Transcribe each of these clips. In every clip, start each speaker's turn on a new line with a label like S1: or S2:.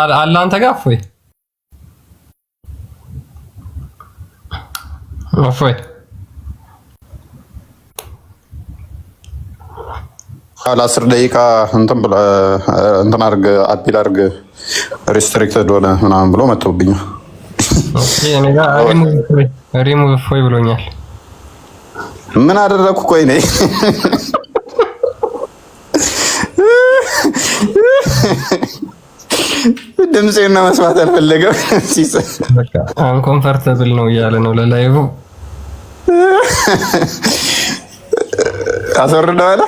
S1: አለ አንተ ጋር እፎይ እፎይ
S2: ለ10 ደቂቃ እንትን አድርግ አፒል አድርግ ሪስትሪክትድ ሆነ ምናምን ብሎ መጥቶብኛል።
S1: እኔ ጋር ሪሙቭ እፎይ ብሎኛል።
S2: ምን አደረኩ? ቆይ ነኝ ድምጼና መስማት አልፈለገም።
S1: በቃ አንኮምፈርተብል ነው እያለ ነው ለላይቭ
S2: አስወርደዋል።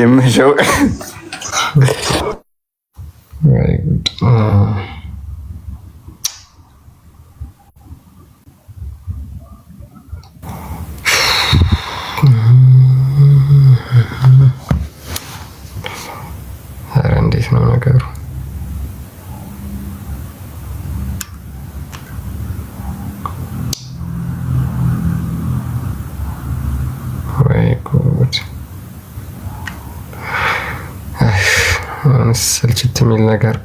S2: የምሸው
S1: እንዴት ነው ነገሩ? ወይ ጉድ! ስልችት የሚል ነገር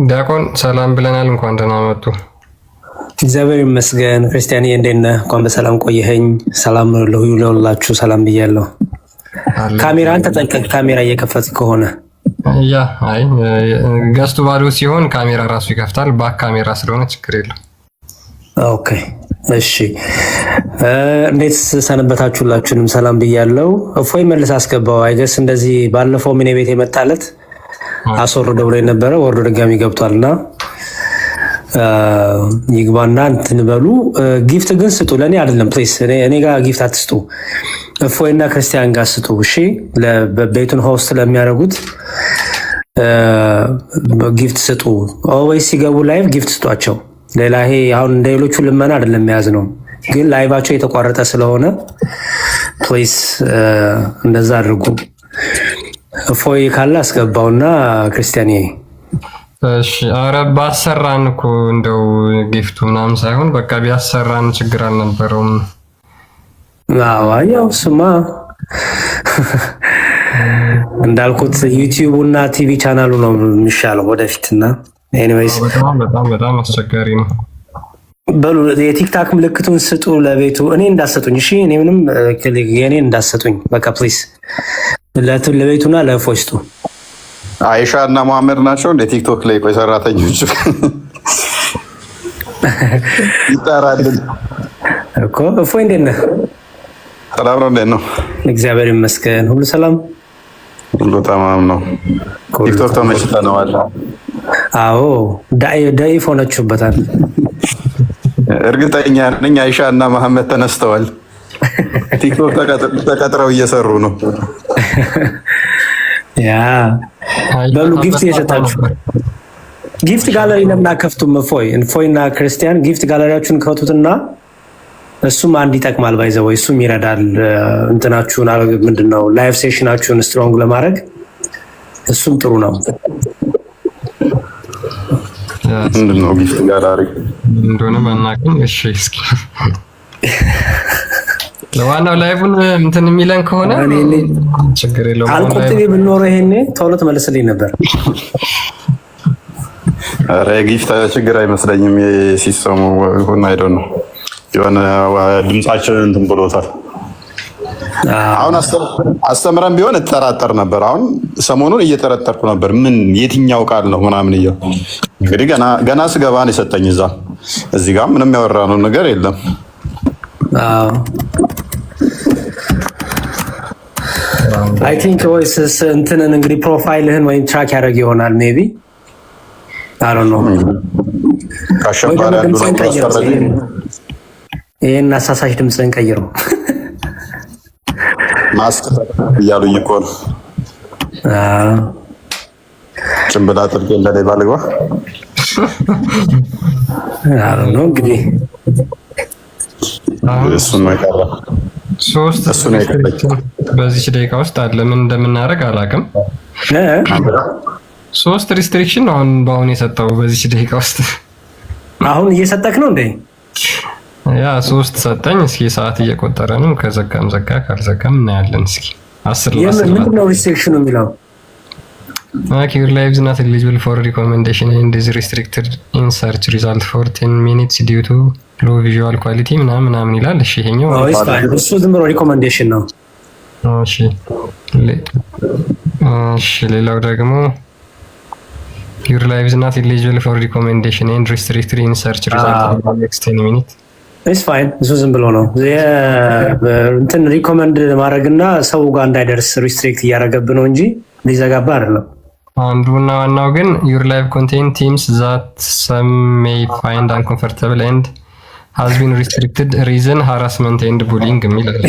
S1: ዲያቆን ሰላም ብለናል። እንኳን ደህና መጡ።
S3: እግዚአብሔር ይመስገን። ክርስቲያንዬ እንዴት ነህ? እንኳን በሰላም ቆየኸኝ። ሰላም ለሁላችሁ ሰላም ብያለሁ። ካሜራን ተጠንቀቅ፣ ካሜራ እየከፈትክ ከሆነ
S1: ያ አይ ገስቱ ባዶ ሲሆን ካሜራ ራሱ ይከፍታል። ባክ ካሜራ ስለሆነ ችግር የለም።
S3: ኦኬ እሺ። እንዴት ሰነበታችሁላችሁንም ሰላም ብያለሁ። እፎይ መልስ አስገባው አይገስ እንደዚህ ባለፈው ምን ቤት የመጣለት አስወርደው ብሎ የነበረ ወርዶ ድጋሚ ገብቷልና ይግባና እንትን በሉ። ጊፍት ግን ስጡ፣ ለኔ አይደለም ፕሊስ። እኔ ጋር ጊፍት አትስጡ፣ እፎይና ክርስቲያን ጋር ስጡ። እሺ ቤቱን ሆስት ለሚያደርጉት ጊፍት ስጡ። ኦልዌይስ ሲገቡ ላይቭ ጊፍት ስጧቸው። ሌላ ይሄ አሁን እንደ ሌሎቹ ልመና አይደለም የያዝ ነው፣ ግን ላይቫቸው የተቋረጠ ስለሆነ ፕሊስ እንደዛ አድርጉ። እፎይ ካለ አስገባውና ክርስቲያን ይሄ
S1: እሺ። ኧረ ባሰራን እኮ እንደው ጊፍቱ ምናምን ሳይሆን በቃ ቢያሰራን ችግር አልነበረውም።
S3: አዎ ያው ስማ እንዳልኩት ዩቲዩብ እና ቲቪ ቻናሉ ነው የሚሻለው ወደፊትና ኤኒዌይስ
S1: በጣም አስቸጋሪ ነው።
S3: በሉ የቲክታክ ምልክቱን ስጡ ለቤቱ። እኔ እንዳሰጡኝ እሺ፣ እኔ ምንም የኔ እንዳሰጡኝ በቃ ፕሊዝ ለቤቱና ለእፎይ ስጡ።
S2: አይሻ እና መሐመድ ናቸው እንደ ቲክቶክ ላይ ቆይ ሰራተኞች ይጣራልን
S3: እኮ። እፎይ እንዴት ነህ?
S2: ሰላም ነው። እንዴት ነው?
S3: እግዚአብሔር ይመስገን ሁሉ ሰላም፣
S2: ሁሉ ተማም ነው። ቲክቶክ ተመችተነዋል።
S3: አዎ ዳይፍ ሆነችሁበታል።
S2: እርግጠኛ ነኝ አይሻ እና መሐመድ ተነስተዋል። ቲክቶክ ተቀጥረው እየሰሩ ነው።
S3: ያ በሉ ጊፍት እየሰጣችሁ ጊፍት ጋለሪ ለምን አከፍቱም? እፎይና ክርስቲያን ጊፍት ጋለሪያችሁን ከፍቱትና እሱም አንድ ይጠቅማል። ባይዘው እሱም ይረዳል። እንትናችሁን ምንድነው ላይቭ ሴሽናችሁን ስትሮንግ ለማድረግ እሱም ጥሩ ነው።
S2: ምንድነው ጊፍት ጋለሪ
S1: እንደሆነ ባናውቅም እሺ እስኪ ለዋናው ላይቭን እንትን የሚለን ከሆነ ችግር የለውም።
S3: አልቆጥቢ ብንኖር ይሄኔ ቶሎ ተመለስልኝ ነበር።
S2: ኧረ ጊፍት ችግር አይመስለኝም። ሲስተሙ ሆነ አይደው ነው የሆነ ድምጻችን እንትን ብሎታል። አሁን አስተምረን ቢሆን እጠራጠር ነበር። አሁን ሰሞኑን እየጠረጠርኩ ነበር። ምን የትኛው ቃል ነው ምናምን እያው እንግዲህ ገና ስገባ ነው የሰጠኝ። እዚህ ጋር ምንም ያወራነው ነገር የለም።
S3: አዎ አይ ቲንክ ወይስ እንትንን እንግዲህ ፕሮፋይልህን ወይም ትራክ ያደርግ ይሆናል ሜቢ አይ ዶንት ኖ።
S2: ካሸባሪ
S3: ይሄን አሳሳሽ ድምፅን ቀይረው
S2: ማስክ እያሉኝ እኮ ነው። ጭንብላ ጥልቅ እንደላይ ባልገባ
S3: አይ ዶንት ኖ እንግዲህ
S2: እሱ ነው የቀረ።
S1: እሱ ነው የቀረ። በዚህ ደቂቃ ውስጥ አለ ምን እንደምናደርግ አላውቅም። 3 ሪስትሪክሽን ነው አሁን የሰጠው በዚህ ደቂቃ ውስጥ።
S3: አሁን እየሰጠክ ነው እንዴ?
S1: ያ 3 ሰጠኝ። እስኪ ሰዓት እየቆጠረ ነው። ከዘጋም ዘጋ፣ ካልዘጋም እናያለን። እስኪ 10
S3: ምንድን ነው ሪስትሪክሽኑ የሚለው?
S1: Your life is not eligible for recommendation and is restricted in search result for 10 minutes due to low visual quality ምናምን ይላል። እሺ ይሄኛው
S3: እሱ ዝም ብሎ ሪኮመንዴሽን ነው።
S1: እሺ ሌላው ደግሞ your life is not eligible for recommendation and restricted in search result for the next 10 minutes.
S3: It's fine. እሱ ዝም ብሎ ነው እንትን ሪኮመንድ ማድረግና ሰው ጋር እንዳይደርስ ሪስትሪክት እያደረገብህ ነው እንጂ ሊዘጋባ አይደለም።
S1: አንዱና ዋናው ግን your life contain themes that some may find uncomfortable and has been restricted reason harassment and bullying የሚል አለ።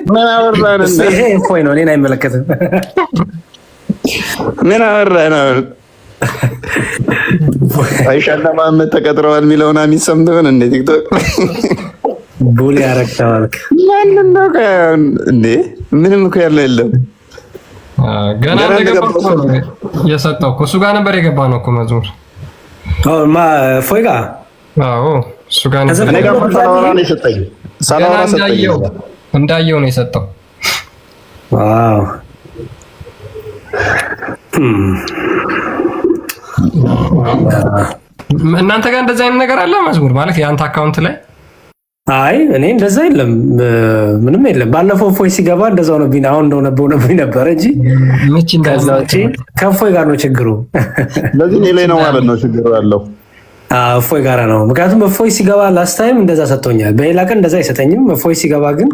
S2: ምን አወራን?
S3: ይሄ ፖይንት ነው፣ እኔን አይመለከትም።
S2: ምን አወራን? አይሻና ማመት ተቀጥረዋል የሚለውን አሚሰምተውን እንዴ ቲክቶክ
S3: ቡሊ ያረክታል።
S2: ማንን ነው እንዴ? ምንም እኮ ያለ የለም።
S1: ገና እንደገባው ነው የሰጠው እኮ እሱ ጋር ነበር የገባ ነው እኮ መዝሙር።
S3: ፎይ ጋር
S1: እሱ ጋር ነበር እንዳየው ነው የሰጠው።
S3: ዋው
S1: እናንተ ጋር እንደዛ አይነት ነገር አለ መዝሙር ማለት የአንተ አካውንት ላይ?
S3: አይ እኔ እንደዛ የለም፣ ምንም የለም። ባለፈው ፎይ ሲገባ እንደዛው ነው ቢና አሁን እንደሆነ ነበር እንጂ
S1: ምንጭ እንደዛውጪ
S3: ከፎይ ጋር ነው ችግሩ።
S2: ለዚህ እኔ ላይ ነው ማለት ነው ችግሩ ያለው።
S3: ፎይ ጋር ነው። ምክንያቱም ፎይ ሲገባ ላስት ታይም እንደዛ ሰጥቶኛል። በሌላ ቀን እንደዛ አይሰጠኝም። ፎይ ሲገባ ግን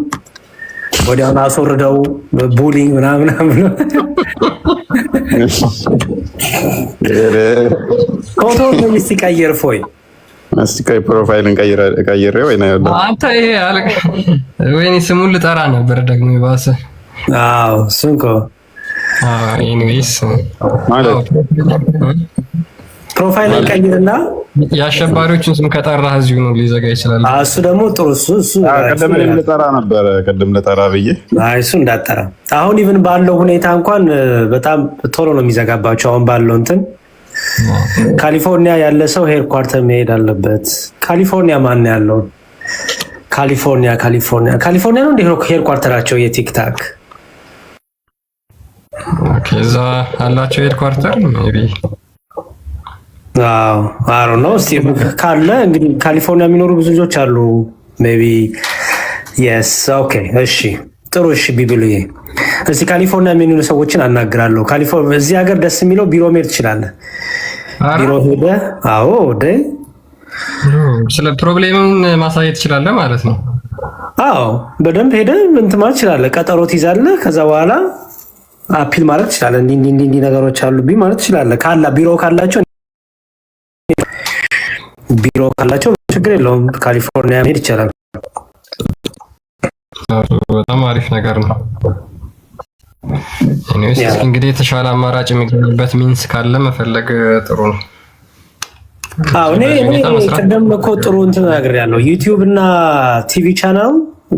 S3: ወዲያውኑ አስወርደው ቡሊንግ ምናምን ብሎ ፎቶ ነው ሲቀየር ፎይ
S2: እስቲ ፕሮፋይልን ቀይሬ ወይ ነው ያለው።
S1: አንተ ይሄ አለ ወይኔ ስሙን ልጠራ ነበር ደግሞ ይባሰ።
S3: ስንኮ
S1: ኤኒዌይስ
S2: ማለት
S3: ፕሮፋይልን ቀይርና
S1: የአሸባሪዎችን ስም ከጠራህ እዚሁ ነው ሊዘጋ ይችላል።
S3: እሱ ደግሞ ጥሩ እሱ
S2: ቀደም ልጠራ ነበር ቀደም ልጠራ ብዬ
S3: እሱ እንዳጠራ አሁን ኢቭን ባለው ሁኔታ እንኳን በጣም ቶሎ ነው የሚዘጋባቸው። አሁን ባለው እንትን ካሊፎርኒያ ያለ ሰው ሄድኳርተር መሄድ አለበት። ካሊፎርኒያ ማን ያለው? ካሊፎርኒያ ነው እንዴ ሄድኳርተራቸው የቲክታክ?
S1: ኦኬ እዛ አላቸው ሄድኳርተር ሜቢ
S3: አሮ ነው። እስቲ ካለ እንግዲህ ካሊፎርኒያ የሚኖሩ ብዙ ልጆች አሉ ሜቢ የስ ኦኬ እሺ ጥሩ እሺ ቢብሉዬ እስቲ ካሊፎርኒያ የሚኖሩ ሰዎችን አናግራለሁ። ካሊፎርኒያ እዚህ ሀገር ደስ የሚለው ቢሮ መሄድ ትችላለህ። ቢሮ ሄደህ
S1: ስለ ፕሮብሌሙን ማሳየት ትችላለህ ማለት ነው።
S3: በደንብ ሄደህ እንትን ማለት ትችላለህ። ቀጠሮ ትይዛለህ። ከዛ በኋላ አፒል ማለት ትችላለህ። እንዲህ ነገሮች አሉብኝ ማለት ትችላለህ። ቢሮ ካላቸው ችግር የለውም። ካሊፎርኒያ መሄድ ይቻላል።
S1: በጣም አሪፍ ነገር ነው። እንግዲህ የተሻለ አማራጭ የሚገኝበት ሚንስ ካለ መፈለግ ጥሩ ነው።
S3: እኔ ቅድም እኮ ጥሩ እንትን ነግሬያለሁ። ዩቲዩብ እና ቲቪ ቻናል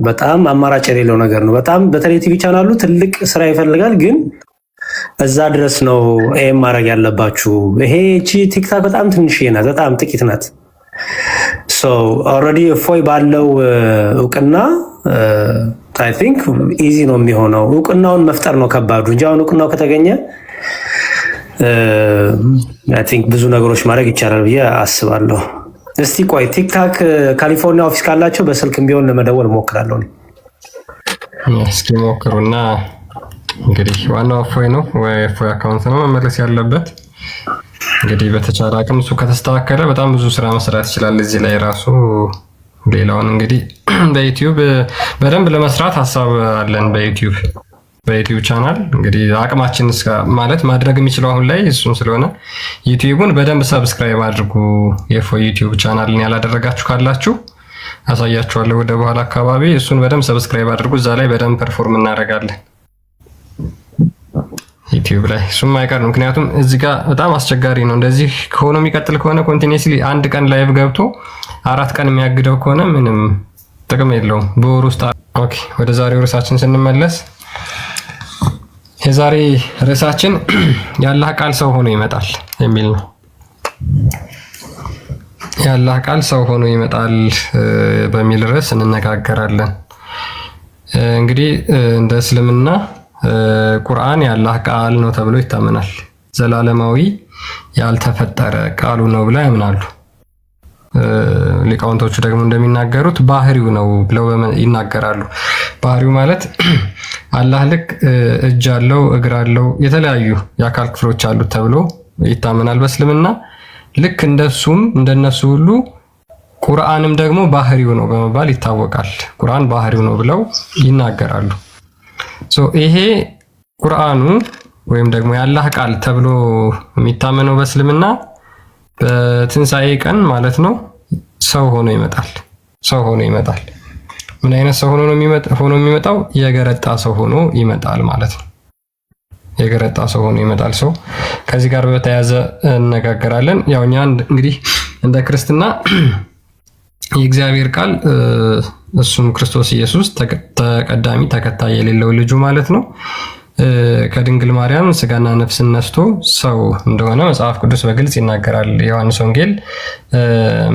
S3: በጣም አማራጭ የሌለው ነገር ነው። በጣም በተለይ ቲቪ ቻናሉ ትልቅ ስራ ይፈልጋል፣ ግን እዛ ድረስ ነው ኤም ማድረግ ያለባችሁ። እቺ ቲክታክ በጣም ትንሽዬ ናት፣ በጣም ጥቂት ናት። ኦልሬዲ እፎይ ባለው እውቅና አይ ቲንክ ኢዚ ነው የሚሆነው። እውቅናውን መፍጠር ነው ከባዱ እንጂ አሁን እውቅናው ከተገኘ አይ ቲንክ ብዙ ነገሮች ማድረግ ይቻላል ብዬ አስባለሁ። እስቲ ቆይ ቲክታክ ካሊፎርኒያ ኦፊስ ካላቸው በስልክም ቢሆን ለመደወል እሞክራለሁ።
S1: እስኪ ሞክሩና እንግዲህ ዋናው እፎይ ነው ወይ እፎይ አካውንት ነው መመለስ ያለበት። እንግዲህ በተቻለ አቅም እሱ ከተስተካከለ በጣም ብዙ ስራ መስራት ይችላል እዚህ ላይ ራሱ። ሌላውን እንግዲህ በዩቲዩብ በደንብ ለመስራት ሀሳብ አለን። በዩቲዩብ ቻናል እንግዲህ አቅማችን ማለት ማድረግ የሚችለው አሁን ላይ እሱን ስለሆነ ዩቲዩብን በደንብ ሰብስክራይብ አድርጉ። የፎይ ዩቲዩብ ቻናልን ያላደረጋችሁ ካላችሁ አሳያችኋለሁ ወደ በኋላ አካባቢ። እሱን በደንብ ሰብስክራይብ አድርጉ። እዛ ላይ በደንብ ፐርፎርም እናደርጋለን ዩቲዩብ ላይ። እሱም አይቀር ነው፣ ምክንያቱም እዚህ ጋር በጣም አስቸጋሪ ነው። እንደዚህ ከሆነ የሚቀጥል ከሆነ ኮንቲኒየስሊ አንድ ቀን ላይቭ ገብቶ 4 ቀን የሚያግደው ከሆነ ምንም ጥቅም የለውም በወር ውስጥ። ኦኬ ወደ ዛሬው ርዕሳችን ስንመለስ የዛሬ ርዕሳችን የአላህ ቃል ሰው ሆኖ ይመጣል የሚል ነው። የአላህ ቃል ሰው ሆኖ ይመጣል በሚል ርዕስ እንነጋገራለን። እንግዲህ እንደ እስልምና ቁርአን የአላህ ቃል ነው ተብሎ ይታመናል። ዘላለማዊ ያልተፈጠረ ቃሉ ነው ብለው ያምናሉ። ሊቃውንቶቹ ደግሞ እንደሚናገሩት ባህሪው ነው ብለው ይናገራሉ። ባህሪው ማለት አላህ ልክ እጅ አለው፣ እግር አለው፣ የተለያዩ የአካል ክፍሎች አሉት ተብሎ ይታመናል በእስልምና። ልክ እንደሱም እንደነሱ ሁሉ ቁርአንም ደግሞ ባህሪው ነው በመባል ይታወቃል። ቁርአን ባህሪው ነው ብለው ይናገራሉ። ይሄ ቁርአኑ ወይም ደግሞ የአላህ ቃል ተብሎ የሚታመነው በእስልምና በትንሣኤ ቀን ማለት ነው ሰው ሆኖ ይመጣል። ሰው ሆኖ ይመጣል። ምን አይነት ሰው ሆኖ ነው የሚመጣው? የገረጣ ሰው ሆኖ ይመጣል ማለት ነው። የገረጣ ሰው ሆኖ ይመጣል። ሰው ከዚህ ጋር በተያያዘ እነጋገራለን። ያው እኛ እንግዲህ እንደ ክርስትና የእግዚአብሔር ቃል እሱም ክርስቶስ ኢየሱስ ተቀዳሚ ተከታይ የሌለው ልጁ ማለት ነው ከድንግል ማርያም ስጋና ነፍስን ነስቶ ሰው እንደሆነ መጽሐፍ ቅዱስ በግልጽ ይናገራል። ዮሐንስ ወንጌል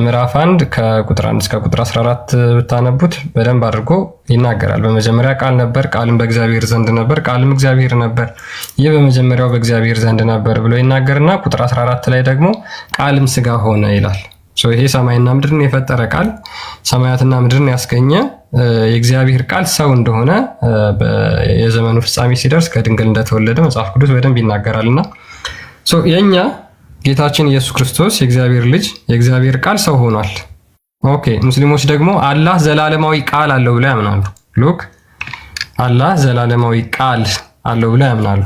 S1: ምዕራፍ 1 ከቁጥር 1 እስከ ቁጥር 14 ብታነቡት በደንብ አድርጎ ይናገራል። በመጀመሪያ ቃል ነበር፣ ቃልም በእግዚአብሔር ዘንድ ነበር፣ ቃልም እግዚአብሔር ነበር፣ ይህ በመጀመሪያው በእግዚአብሔር ዘንድ ነበር ብሎ ይናገርና ቁጥር 14 ላይ ደግሞ ቃልም ስጋ ሆነ ይላል። ይሄ ሰማይና ምድርን የፈጠረ ቃል ሰማያትና ምድርን ያስገኘ የእግዚአብሔር ቃል ሰው እንደሆነ የዘመኑ ፍጻሜ ሲደርስ ከድንግል እንደተወለደ መጽሐፍ ቅዱስ በደንብ ይናገራልና የኛ ጌታችን ኢየሱስ ክርስቶስ የእግዚአብሔር ልጅ የእግዚአብሔር ቃል ሰው ሆኗል። ኦኬ ሙስሊሞች ደግሞ አላህ ዘላለማዊ ቃል አለው ብለው ያምናሉ። ሉክ አላህ ዘላለማዊ ቃል አለው ብለው ያምናሉ።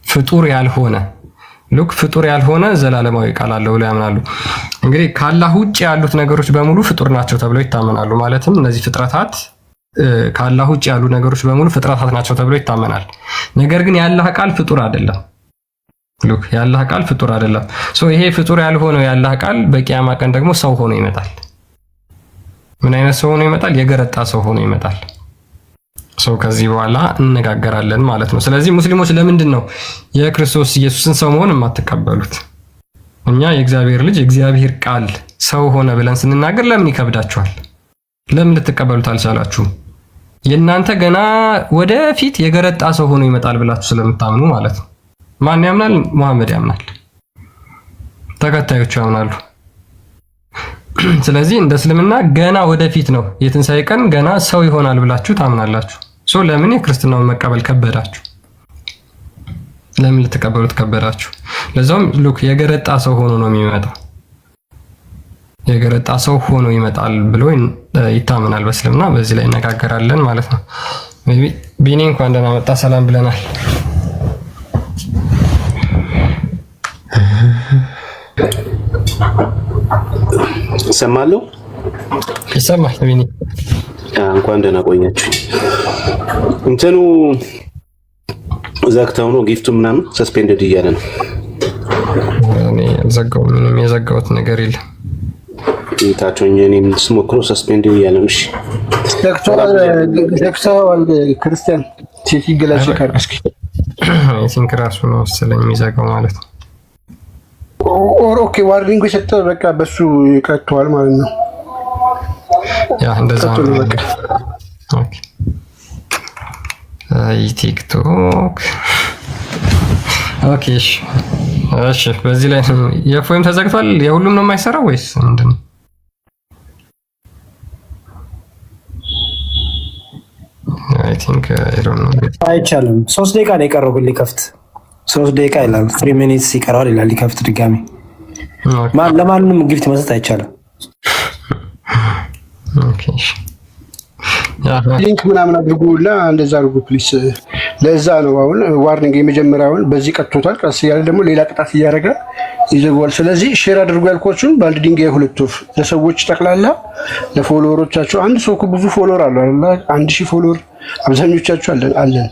S1: ፍጡር ያልሆነ ፍጡር ያልሆነ ዘላለማዊ ቃል አለው ብለው ያምናሉ። እንግዲህ ከአላህ ውጭ ያሉት ነገሮች በሙሉ ፍጡር ናቸው ተብለው ይታመናሉ። ማለትም እነዚህ ፍጥረታት ከአላህ ውጭ ያሉ ነገሮች በሙሉ ፍጥረታት ናቸው ተብሎ ይታመናል። ነገር ግን የአላህ ቃል ፍጡር አይደለም። የአላህ ቃል ፍጡር አይደለም። ይሄ ፍጡር ያልሆነው የአላህ ቃል በቂያማ ቀን ደግሞ ሰው ሆኖ ይመጣል። ምን አይነት ሰው ሆኖ ይመጣል? የገረጣ ሰው ሆኖ ይመጣል። ከዚህ በኋላ እንነጋገራለን ማለት ነው። ስለዚህ ሙስሊሞች ለምንድን ነው የክርስቶስ ኢየሱስን ሰው መሆን የማትቀበሉት? እኛ የእግዚአብሔር ልጅ የእግዚአብሔር ቃል ሰው ሆነ ብለን ስንናገር ለምን ይከብዳችኋል? ለምን ልትቀበሉት አልቻላችሁም? የእናንተ ገና ወደፊት የገረጣ ሰው ሆኖ ይመጣል ብላችሁ ስለምታምኑ ማለት ነው። ማን ያምናል? መሐመድ ያምናል። ተከታዮቹ ያምናሉ። ስለዚህ እንደ እስልምና ገና ወደፊት ነው የትንሣኤ ቀን ገና ሰው ይሆናል ብላችሁ ታምናላችሁ። ለምን የክርስትናውን መቀበል ከበዳችሁ? ለምን ልትቀበሉት ከበዳችሁ? ለዛውም የገረጣ ሰው ሆኖ ነው የሚመጣው። የገረጣ ሰው ሆኖ ይመጣል ብሎ ይታመናል በእስልምና። በዚህ ላይ እነጋገራለን ማለት ነው። ቢኒ እንኳን ደህና መጣ፣ ሰላም ብለናል።
S4: ሰማለሁ።
S1: ይሰማል ቢኒ?
S4: እንኳን ደህና ቆያችሁ። እንትኑ ዘግተው ነው ጊፍቱ ምናምን ሰስፔንደድ እያለ ነው።
S1: እኔ ዘጋው፣ ምንም የዘጋውት ነገር የለም።
S4: ታቶኝ እኔም ስሞክረው ሰስፔንደድ እያለ ነው። እሺ
S5: ዘግተዋል። ክርስቲያን ቼክ ይገላሽ ካል እስኪ
S1: አይ ቲንክ ራሱ ነው መሰለኝ የሚዘጋው ማለት ነው።
S5: ኦኬ ዋርኒንግ የሰጠ በቃ በሱ ይቀጥተዋል ማለት ነው።
S1: ያ እንደዛ ነው። ኦኬ አይ ቲክቶክ ኦኬ እሺ በዚህ ላይ የፎይም ተዘግቷል። የሁሉም ነው የማይሰራው ወይስ ምንድነው? አይ ቲንክ አይ ዶንት ኖ።
S3: አይቻልም። 3 ደቂቃ ነው የቀረው ግን ሊከፍት 3 ደቂቃ ይላል። 3 ሚኒትስ ይቀራል ይላል ሊከፍት ድጋሚ። ለማንም ጊፍት መስጠት አይቻልም።
S1: ኦኬ
S5: ሊንክ ምናምን አድርጉላ እንደዛ አድርጉ ፕሊስ። ለዛ ነው አሁን ዋርኒንግ የመጀመሪያውን በዚህ ቀጥቶታል። ቀስ እያለ ደግሞ ሌላ ቅጣት እያደረገ ይዘጋዋል። ስለዚህ ሼር አድርጉ ያልኳችሁን በአንድ ድንጋይ ሁለት ወፍ ለሰዎች ጠቅላላ ለፎሎወሮቻችሁ። አንድ ሰው እኮ ብዙ ፎሎወር አለው አይደል? 1000 ፎሎወር አብዛኞቻችሁ አለን።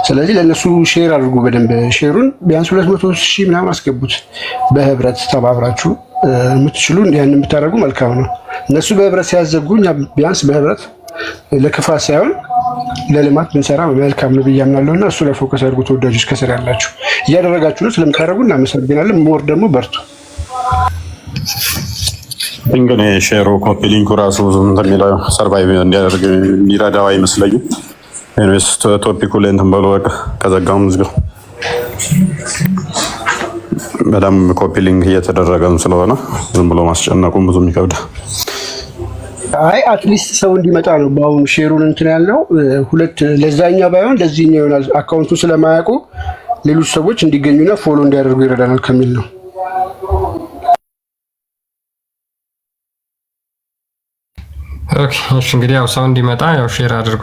S5: ስለዚህ ለነሱ ሼር አድርጉ በደንብ። ሼሩን ቢያንስ 200,000 ምናምን አስገቡት። በህብረት ተባብራችሁ የምትችሉ ያን የምታደርጉ መልካም ነው። እነሱ በህብረት ሲያዘጉ እኛ ቢያንስ በህብረት ለክፋት ሳይሆን ለልማት ብንሰራ መልካም ነው ብዬ አምናለሁና እሱ ላይ ፎከስ አድርጉ። ተወዳጆች ከስር ያላችሁ እያደረጋችሁ ነው፣ ስለምታደርጉ እናመሰግናለን። ሞር ደግሞ በርቱ።
S2: እንግዲህ ሼሩ ኮፒ ሊንኩ ራሱ ብዙም እንደሚለው ሰርቫይቭ እንዲያደርግ የሚረዳው አይመስለኝም። ኤኒዌይስ ቶፒኩ ላይ እንትን በሉ በቃ ከዘጋው ምዝገው በጣም ኮፒ ሊንክ እየተደረገም ስለሆነ ዝም ብሎ ማስጨነቁም ብዙም ይከብዳል።
S5: አይ አትሊስት ሰው እንዲመጣ ነው በአሁኑ ሼሩን እንትን ያለው ሁለት ለዛኛ ባይሆን ለዚህኛው ይሆናል። አካውንቱ ስለማያውቁ ሌሎች ሰዎች እንዲገኙና ፎሎ እንዲያደርጉ ይረዳናል ከሚል ነው።
S1: ኦኬ እሺ፣ እንግዲህ ያው ሰው እንዲመጣ ያው ሼር አድርጉ፣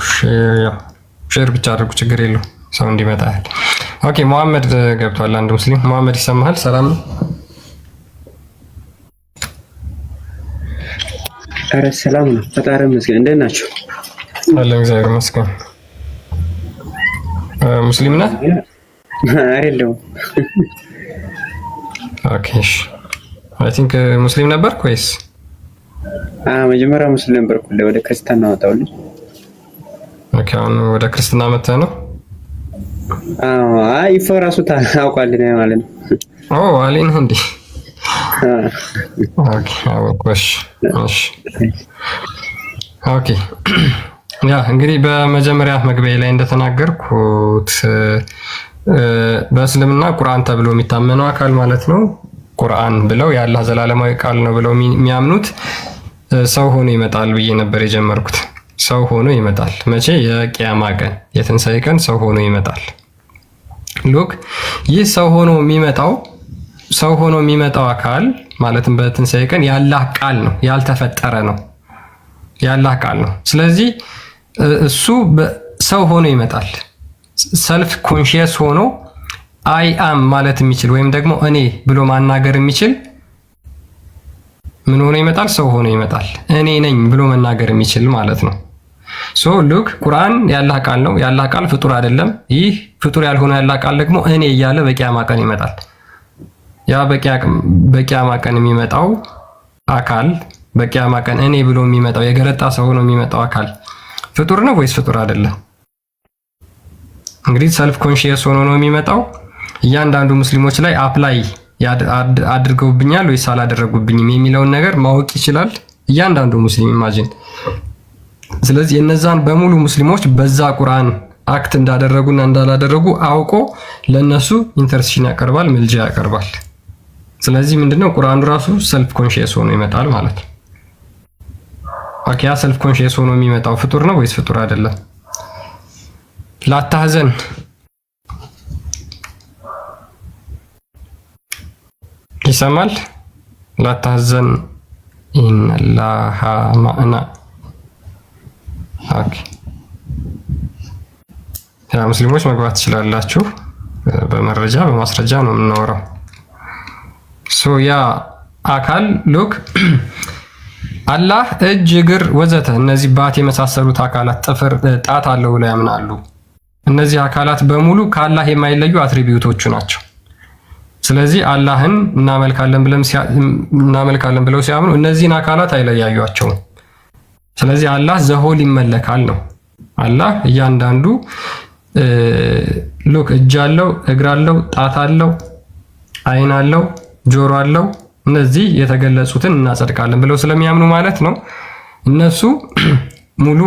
S1: ሼር ብቻ አድርጉ፣ ችግር የለው ሰው እንዲመጣ። ኦኬ መሐመድ ገብቷል። አንድ ሙስሊም መሐመድ ይሰማሃል? ሰላም ነው?
S6: ኧረ ሰላም ነው፣ ፈጣሪ ይመስገን። እንደት ናችሁ?
S1: አለን እግዚአብሔር ይመስገን። ሙስሊም ነህ?
S6: አይደለሁም።
S1: ኦኬ እሺ፣ አይ ቲንክ ሙስሊም ነበርክ ወይስ?
S6: መጀመሪያ ሙስሊም ነበርኩ፣ ወደ ክርስትና ወጣሁልኝ።
S1: ኦኬ አሁን ወደ ክርስትና መጥተህ ነው?
S6: አይ ፈራሱ ታውቃለህ ማለት ነው።
S1: አሊ ነህ እንዴ? ኦኬ አወቅሽ። እሺ ኦኬ ያ እንግዲህ በመጀመሪያ መግቢያ ላይ እንደተናገርኩት በእስልምና ቁርአን ተብሎ የሚታመነው አካል ማለት ነው። ቁርአን ብለው የአላህ ዘላለማዊ ቃል ነው ብለው የሚያምኑት ሰው ሆኖ ይመጣል ብዬ ነበር የጀመርኩት። ሰው ሆኖ ይመጣል። መቼ? የቂያማ ቀን፣ የትንሣኤ ቀን ሰው ሆኖ ይመጣል። ሉክ ይህ ሰው ሆኖ የሚመጣው አካል ማለትም በትንሣኤ ቀን የአላህ ቃል ነው፣ ያልተፈጠረ ነው፣ የአላህ ቃል ነው። ስለዚህ እሱ ሰው ሆኖ ይመጣል። ሰልፍ ኮንሺየስ ሆኖ አይ አም ማለት የሚችል ወይም ደግሞ እኔ ብሎ ማናገር የሚችል ምን ሆኖ ይመጣል? ሰው ሆኖ ይመጣል። እኔ ነኝ ብሎ መናገር የሚችል ማለት ነው። ሶ ሉክ ቁርአን የአላህ ቃል ነው። የአላህ ቃል ፍጡር አይደለም። ይህ ፍጡር ያልሆነ የአላህ ቃል ደግሞ እኔ እያለ በቂያማ ቀን ይመጣል። ያ በቂያማ ቀን የሚመጣው አካል በቂያማ ቀን እኔ ብሎ የሚመጣው የገረጣ ሰው ሆኖ የሚመጣው አካል ፍጡር ነው ወይስ ፍጡር አይደለም? እንግዲህ ሰልፍ ኮንሺየስ ሆኖ ነው የሚመጣው። እያንዳንዱ ሙስሊሞች ላይ አፕላይ አድርገውብኛል ወይስ አላደረጉብኝም የሚለውን ነገር ማወቅ ይችላል እያንዳንዱ ሙስሊም ኢማጂን። ስለዚህ እነዛን በሙሉ ሙስሊሞች በዛ ቁርአን አክት እንዳደረጉና እንዳላደረጉ አውቆ ለነሱ ኢንተርሴሽን ያቀርባል፣ ምልጃ ያቀርባል። ስለዚህ ምንድነው ቁርአኑ ራሱ ሰልፍ ኮንሺየስ ሆኖ ይመጣል ማለት ነው። ኦኬ ያ ሰልፍ ኮንሺየስ ሆኖ የሚመጣው ፍጡር ነው ወይስ ፍጡር አይደለም? ላታህዘን ይሰማል? ላታህዘን ኢነላሃ ማዕና። ኦኬ ያ ሙስሊሞች መግባት ትችላላችሁ። በመረጃ በማስረጃ ነው የምናወራው። ሶ ያ አካል ሉክ አላህ እጅ፣ እግር፣ ወዘተ እነዚህ ባት የመሳሰሉት አካላት ጥፍር፣ ጣት አለው ብለው ያምናሉ። እነዚህ አካላት በሙሉ ከአላህ የማይለዩ አትሪቢዩቶቹ ናቸው። ስለዚህ አላህን እናመልካለን ብለው ሲያምኑ እነዚህን አካላት አይለያዩአቸውም። ስለዚህ አላህ ዘሆል ይመለካል ነው። አላህ እያንዳንዱ ሉክ እጅ አለው፣ እግር አለው፣ ጣት አለው፣ አይን አለው፣ ጆሮ አለው። እነዚህ የተገለጹትን እናጸድቃለን ብለው ስለሚያምኑ ማለት ነው። እነሱ ሙሉ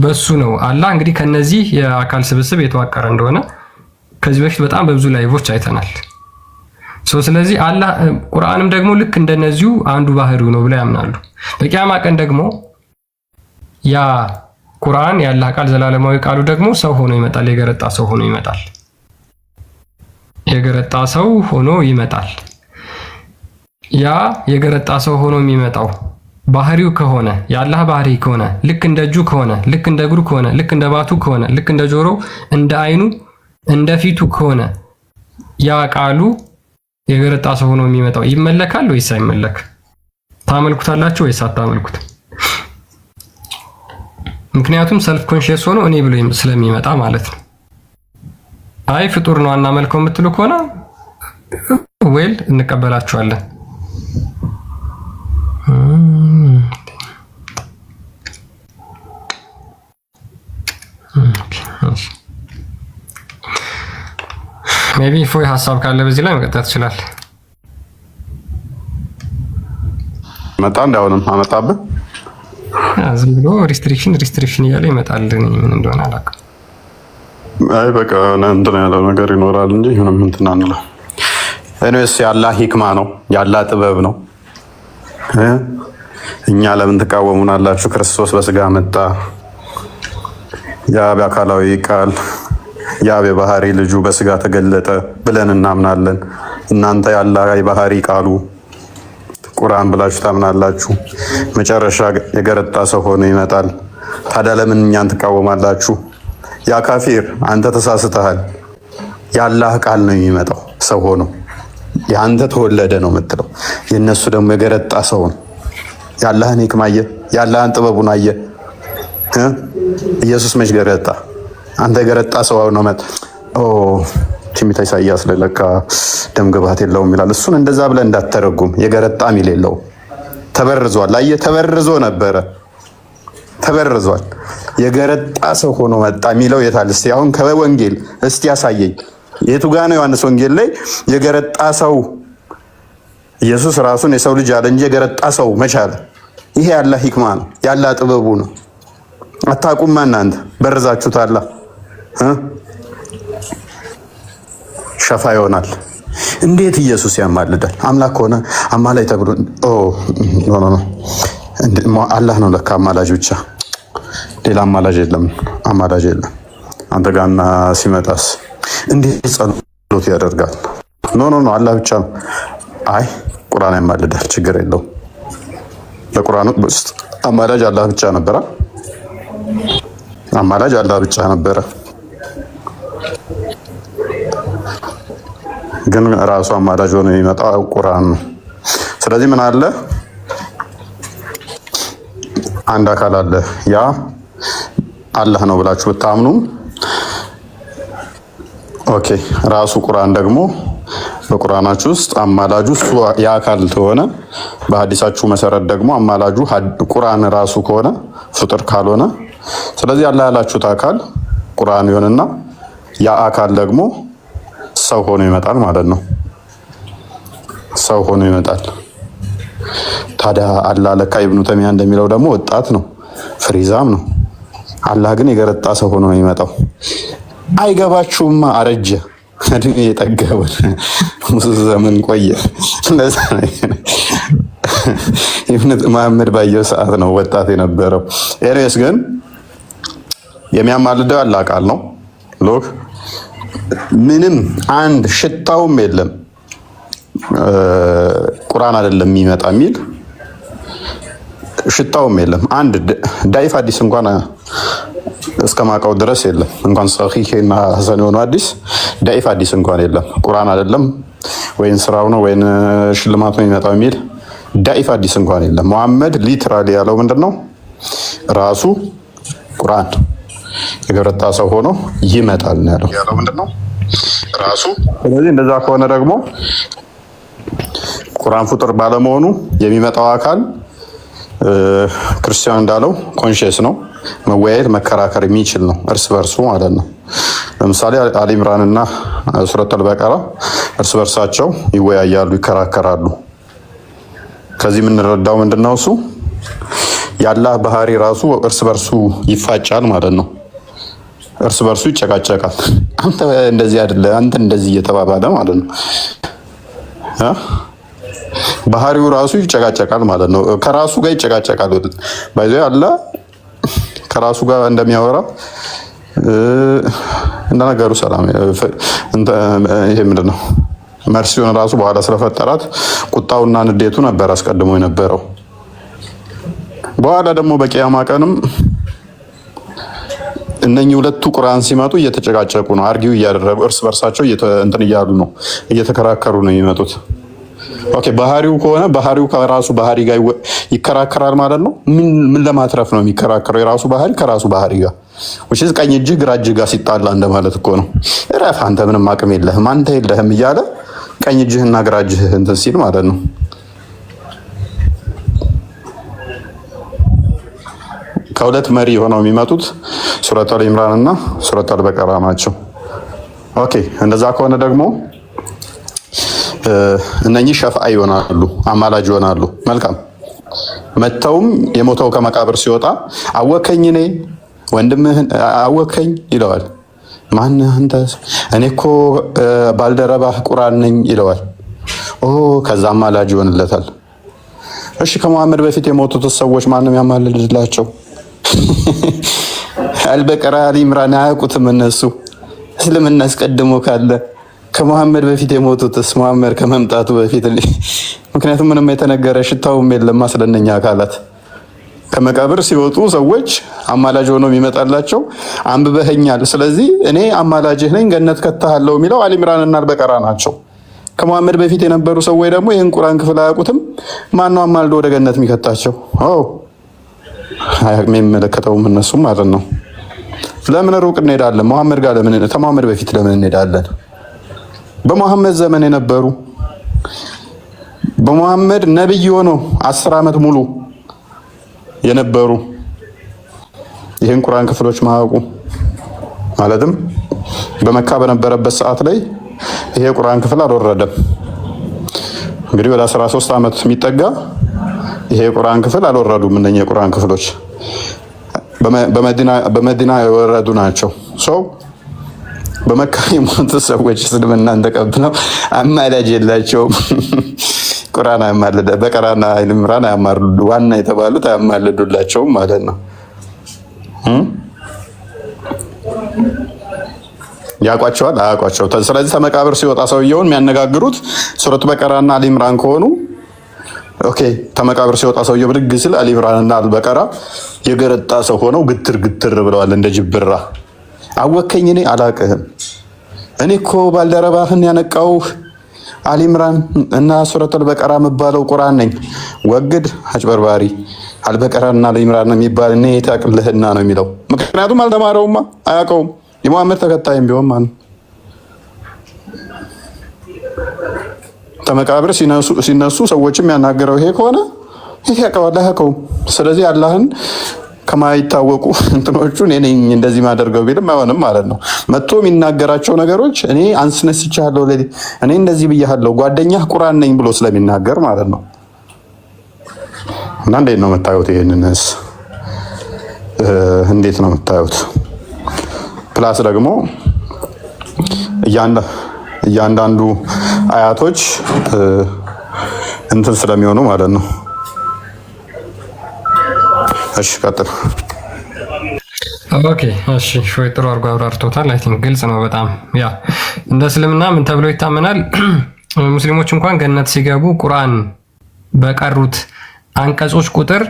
S1: በሱ ነው። አላህ እንግዲህ ከነዚህ የአካል ስብስብ የተዋቀረ እንደሆነ ከዚህ በፊት በጣም በብዙ ላይቮች አይተናል። ስለዚህ አላህ ቁርአንም ደግሞ ልክ እንደነዚሁ አንዱ ባህሪው ነው ብለው ያምናሉ። በቂያማ ቀን ደግሞ ያ ቁርአን የአላህ ቃል ዘላለማዊ ቃሉ ደግሞ ሰው ሆኖ ይመጣል። የገረጣ ሰው ሆኖ ይመጣል። የገረጣ ሰው ሆኖ ይመጣል። ያ የገረጣ ሰው ሆኖ የሚመጣው ባህሪው ከሆነ የአላህ ባህሪ ከሆነ ልክ እንደ እጁ ከሆነ ልክ እንደ እግሩ ከሆነ ልክ እንደ ባቱ ከሆነ ልክ እንደ ጆሮ እንደ አይኑ እንደ ፊቱ ከሆነ ያ ቃሉ የገረጣ ሰው ሆኖ የሚመጣው ይመለካል ወይስ አይመለክ? ታመልኩታላችሁ ወይስ አታመልኩት? ምክንያቱም ሰልፍ ኮንሺየስ ሆኖ እኔ ብሎ ስለሚመጣ ማለት ነው። አይ ፍጡር ነው አናመልከው የምትሉ ከሆነ ዌል እንቀበላችኋለን። ሜቢ ፎይ ሀሳብ ካለ በዚህ ላይ መቀጠል ትችላል።
S2: መጣ እንዳውንም አመጣብህ
S1: ዝም ብሎ ሪስትሪክሽን እያለ ይመጣል። ምን እንደሆነ አላውቅም።
S2: አይ በቃ እንትን ያለው ነገር ይኖራል እንጂ ምንም እንትን አንለው። እኔስ ያላህ ሂክማ ነው፣ ያላህ ጥበብ ነው። እኛ ለምን ትቃወሙናላችሁ? ክርስቶስ በስጋ መጣ፣ የአብ አካላዊ ቃል የአብ የባህሪ ልጁ በስጋ ተገለጠ ብለን እናምናለን። እናንተ ያላህ የባህሪ ቃሉ ቁርአን ብላችሁ ታምናላችሁ። መጨረሻ የገረጣ ሰው ሆኖ ይመጣል። ታዲያ ለምን እኛን ትቃወማላችሁ? ያ ካፊር አንተ ተሳስተሃል። ያላህ ቃል ነው የሚመጣው ሰው ሆኖ፣ የአንተ ተወለደ ነው የምትለው። የእነሱ ደግሞ የገረጣ ሰው ነው። ያላህን ሂክማ አየህ፣ ያላህን ጥበቡን አየህ። ኢየሱስ መች ገረጣ? አንተ የገረጣ ሰው ነው መጥ ትንቢተ ኢሳይያስ ላይ ለካ ደም ግባት የለውም ይላል። እሱን እንደዛ ብለህ እንዳትተረጉም። የገረጣ ሚል የለው። ተበርዟል። አየህ፣ ተበርዞ ነበረ፣ ተበርዟል። የገረጣ ሰው ሆኖ መጣ የሚለው የታል? እስቲ አሁን ከወንጌል እስቲ ያሳየኝ። የቱ ጋ ነው? ዮሐንስ ወንጌል ላይ የገረጣ ሰው ኢየሱስ ራሱን የሰው ልጅ አለ እንጂ የገረጣ ሰው መቻለ። ይሄ ያላ ሂክማ ነው፣ ያላ ጥበቡ ነው። አታውቁማ እናንተ በርዛችሁታላ። ሸፋ ይሆናል። እንዴት ኢየሱስ ያማልዳል? አምላክ ሆነ አማላይ ተብሎ አላህ ነው ለካ አማላጅ ብቻ፣ ሌላ አማላጅ የለም። አማላጅ የለም። አንተ ጋና ሲመጣስ እንዴት ጸሎት ያደርጋል? ኖ አላህ ብቻ ነው። አይ ቁርአን ያማልዳል፣ ችግር የለው። በቁርአን ውስጥ አማላጅ አላህ ብቻ ነበረ። አማላጅ አላህ ብቻ ነበረ። ግን ራሱ አማላጅ ሆኖ የሚመጣው ቁርአን ነው። ስለዚህ ምን አለ? አንድ አካል አለ። ያ አላህ ነው ብላችሁ ብታምኑ ኦኬ። ራሱ ቁርአን ደግሞ በቁርአናችሁ ውስጥ አማላጁ እሱ ያ አካል ከሆነ በሐዲሳችሁ መሰረት ደግሞ አማላጁ ቁርአን ራሱ ከሆነ ፍጡር ካልሆነ፣ ስለዚህ አላህ ያላችሁት አካል ቁርአን ይሆንና ያ አካል ደግሞ ሰው ሆኖ ይመጣል ማለት ነው። ሰው ሆኖ ይመጣል። ታዲያ አላህ ለካ ኢብኑ ተይሚያ እንደሚለው ደግሞ ወጣት ነው፣ ፍሪዛም ነው። አላህ ግን የገረጣ ሰው ሆኖ ነው የሚመጣው። አይገባችሁማ፣ አረጀ፣ እድሜ የጠገበ ሙስ ዘመን ቆየ። ኢብኑ መሐመድ ባየው ሰዓት ነው ወጣት የነበረው። ኤሪስ ግን የሚያማልደው አላህ ቃል ነው። ሎክ ምንም አንድ ሽታውም የለም ቁርአን አይደለም የሚመጣ የሚል ሽታውም የለም። አንድ ዳይፍ ሐዲስ እንኳን እስከማውቀው ድረስ የለም። እንኳን ሰሂህ እና ሐሰን የሆነ ሐዲስ ዳይፍ ሐዲስ እንኳን የለም። ቁርአን አይደለም ወይን ስራው ነው ወይን ሽልማቱ ነው የሚመጣው የሚል ዳይፍ ሐዲስ እንኳን የለም። መሐመድ ሊትራሊ ያለው ምንድነው? ራሱ ቁርአን የገረጣ ሰው ሆኖ ይመጣል ነው ያለው ምንድነው? ራሱ። ስለዚህ እንደዛ ከሆነ ደግሞ ቁርአን ፍጡር ባለመሆኑ የሚመጣው አካል ክርስቲያን እንዳለው ኮንሺየስ ነው፣ መወያየት መከራከር የሚችል ነው፣ እርስ በርሱ ማለት ነው። ለምሳሌ አሊ ኢምራን እና ሱረቱል በቀራ እርስ በርሳቸው ይወያያሉ፣ ይከራከራሉ። ከዚህ የምንረዳው ምንድነው? እሱ የአላህ ባህሪ ራሱ እርስ በርሱ ይፋጫል ማለት ነው። እርስ በርሱ ይጨቃጨቃል። አንተ እንደዚህ አይደለ፣ አንተ እንደዚህ እየተባባለ ማለት ነው። ባህሪው ራሱ ይጨቃጨቃል ማለት ነው። ከራሱ ጋር ይጨቃጨቃል። ባይዞ አለ ከራሱ ጋር እንደሚያወራ እንደ ነገሩ ሰላም ይሄ ምንድነው? መርሲውን ራሱ በኋላ ስለፈጠራት ቁጣውና ንዴቱ ነበር አስቀድሞ የነበረው። በኋላ ደግሞ በቂያማ ቀንም እነኚህ ሁለቱ ቁርአን ሲመጡ እየተጨቃጨቁ ነው፣ አርጊው እያደረጉ እርስ በርሳቸው እንትን እያሉ ነው፣ እየተከራከሩ ነው የሚመጡት። ኦኬ ባህሪው ከሆነ ባህሪው ከራሱ ባህሪ ጋር ይከራከራል ማለት ነው። ምን ለማትረፍ ነው የሚከራከረው? የራሱ ባህሪ ከራሱ ባህሪ ጋር ወይስ ቀኝ እጅህ ግራ እጅህ ጋር ሲጣላ እንደማለት እኮ ነው። እረፍ አንተ ምንም አቅም የለህም አንተ የለህም እያለ ቀኝ እጅህና ግራ እጅህ እንትን ሲል ማለት ነው። ከሁለት መሪ ሆነው የሚመጡት ሱረቱል ኢምራን እና ሱረቱል በቀራ ናቸው። ኦኬ እንደዛ ከሆነ ደግሞ እነኚህ ሸፍዓ ይሆናሉ፣ አማላጅ ይሆናሉ። መልካም መተውም የሞተው ከመቃብር ሲወጣ አወከኝ፣ እኔ ወንድምህን አወከኝ ይለዋል። ማነህ አንተ? እኔ እኮ ባልደረባህ ቁርአን ነኝ ይለዋል። ከዛ አማላጅ ይሆንለታል። እሺ ከመሐመድ በፊት የሞቱት ሰዎች ማንም ያማልድላቸው? አልበቀራ አልኢምራን አያውቁትም እነሱ። እስልምና አስቀድሞ ካለ ከመሐመድ በፊት የሞቱትስ መሐመድ ከመምጣቱ በፊት ምክንያቱም ምንም የተነገረ ሽታውም የለም። ማስለነኛ አካላት ከመቃብር ሲወጡ ሰዎች አማላጅ ሆኖ የሚመጣላቸው አንብበኸኛል፣ ስለዚህ እኔ አማላጅህ ነኝ ገነት ከተሃለው የሚለው አልኢምራን እና አልበቀራ ናቸው። ከመሐመድ በፊት የነበሩ ሰዎች ደግሞ ይህን ቁርአን ክፍል አያውቁትም። ማነው አማልዶ ወደ ገነት የሚከታቸው? የሚመለከተውም እነሱም ማለት ነው። ለምን ሩቅ እንሄዳለን? መሐመድ ጋር ለምን ከመሐመድ በፊት ለምን እንሄዳለን? በመሐመድ ዘመን የነበሩ በመሐመድ ነብይ ሆኖ 10 ዓመት ሙሉ የነበሩ ይህን ቁርአን ክፍሎች ማያውቁ ማለትም በመካ በነበረበት ሰዓት ላይ ይሄ ቁርአን ክፍል አልወረደም። እንግዲህ ወደ 13 ዓመት የሚጠጋ ይሄ ቁርአን ክፍል አልወረዱም። እነኚህ የቁርአን ክፍሎች በመዲና የወረዱ ናቸው። ሰው በመካ የሞቱ ሰዎች እስልምናን ተቀብለው አማላጅ የላቸውም። ቁርአን አያማልድ፣ በቀራና አልኢምራን አያማልዱ፣ ዋና የተባሉት አያማልዱላቸውም ማለት ነው። ያቋቸዋል አያቋቸው። ስለዚህ ከመቃብር ሲወጣ ሰውየውን የሚያነጋግሩት ሱረቱ በቀራና አልኢምራን ከሆኑ ኦኬ፣ ከመቃብር ሲወጣ ሰውየው ብድግ ሲል አልኢምራንና አልበቀራ የገረጣ ሰው ሆነው ግትር ግትር ብለዋል እንደ ጅብራ። አወከኝ፣ እኔ አላቅህም፣ እኔ እኮ ባልደረባህን ያነቃውህ አልኢምራን እና ሱረቱል በቀራ የሚባለው ቁርአን ነኝ። ወግድ አጭበርባሪ፣ አልበቀራና አልኢምራን የሚባል እኔ ታቅልህና ነው የሚለው። ምክንያቱም አልተማረውማ፣ አያውቀውም። የመሐመድ ተከታይም ቢሆን ማለት ተመቃብር ሲነሱ ሰዎችም ያናገረው ይሄ ከሆነ ይሄ ያውቀዋል አያውቀውም። ስለዚህ አላህን ከማይታወቁ እንትኖቹን እኔ እንደዚህ ማደርገው ቢልም አይሆንም ማለት ነው። መጥቶ የሚናገራቸው ነገሮች እኔ አንስነስቻለሁ፣ እኔ እንደዚህ ብያለሁ፣ ጓደኛህ ቁርአን ነኝ ብሎ ስለሚናገር ማለት ነው። እና እንዴት ነው የምታዩት? ይሄንንስ እንዴት ነው የምታዩት? ፕላስ ደግሞ እያንዳንዱ አያቶች እንትን ስለሚሆኑ ማለት ነው። እሺ ቀጥል።
S1: ኦኬ እሺ፣ ሾይ ጥሩ አድርጎ አብራርቶታል። አይ ቲንክ ግልጽ ነው በጣም። ያ እንደ እስልምና ምን ተብሎ ይታመናል? ሙስሊሞች እንኳን ገነት ሲገቡ ቁርአን በቀሩት አንቀጾች ቁጥር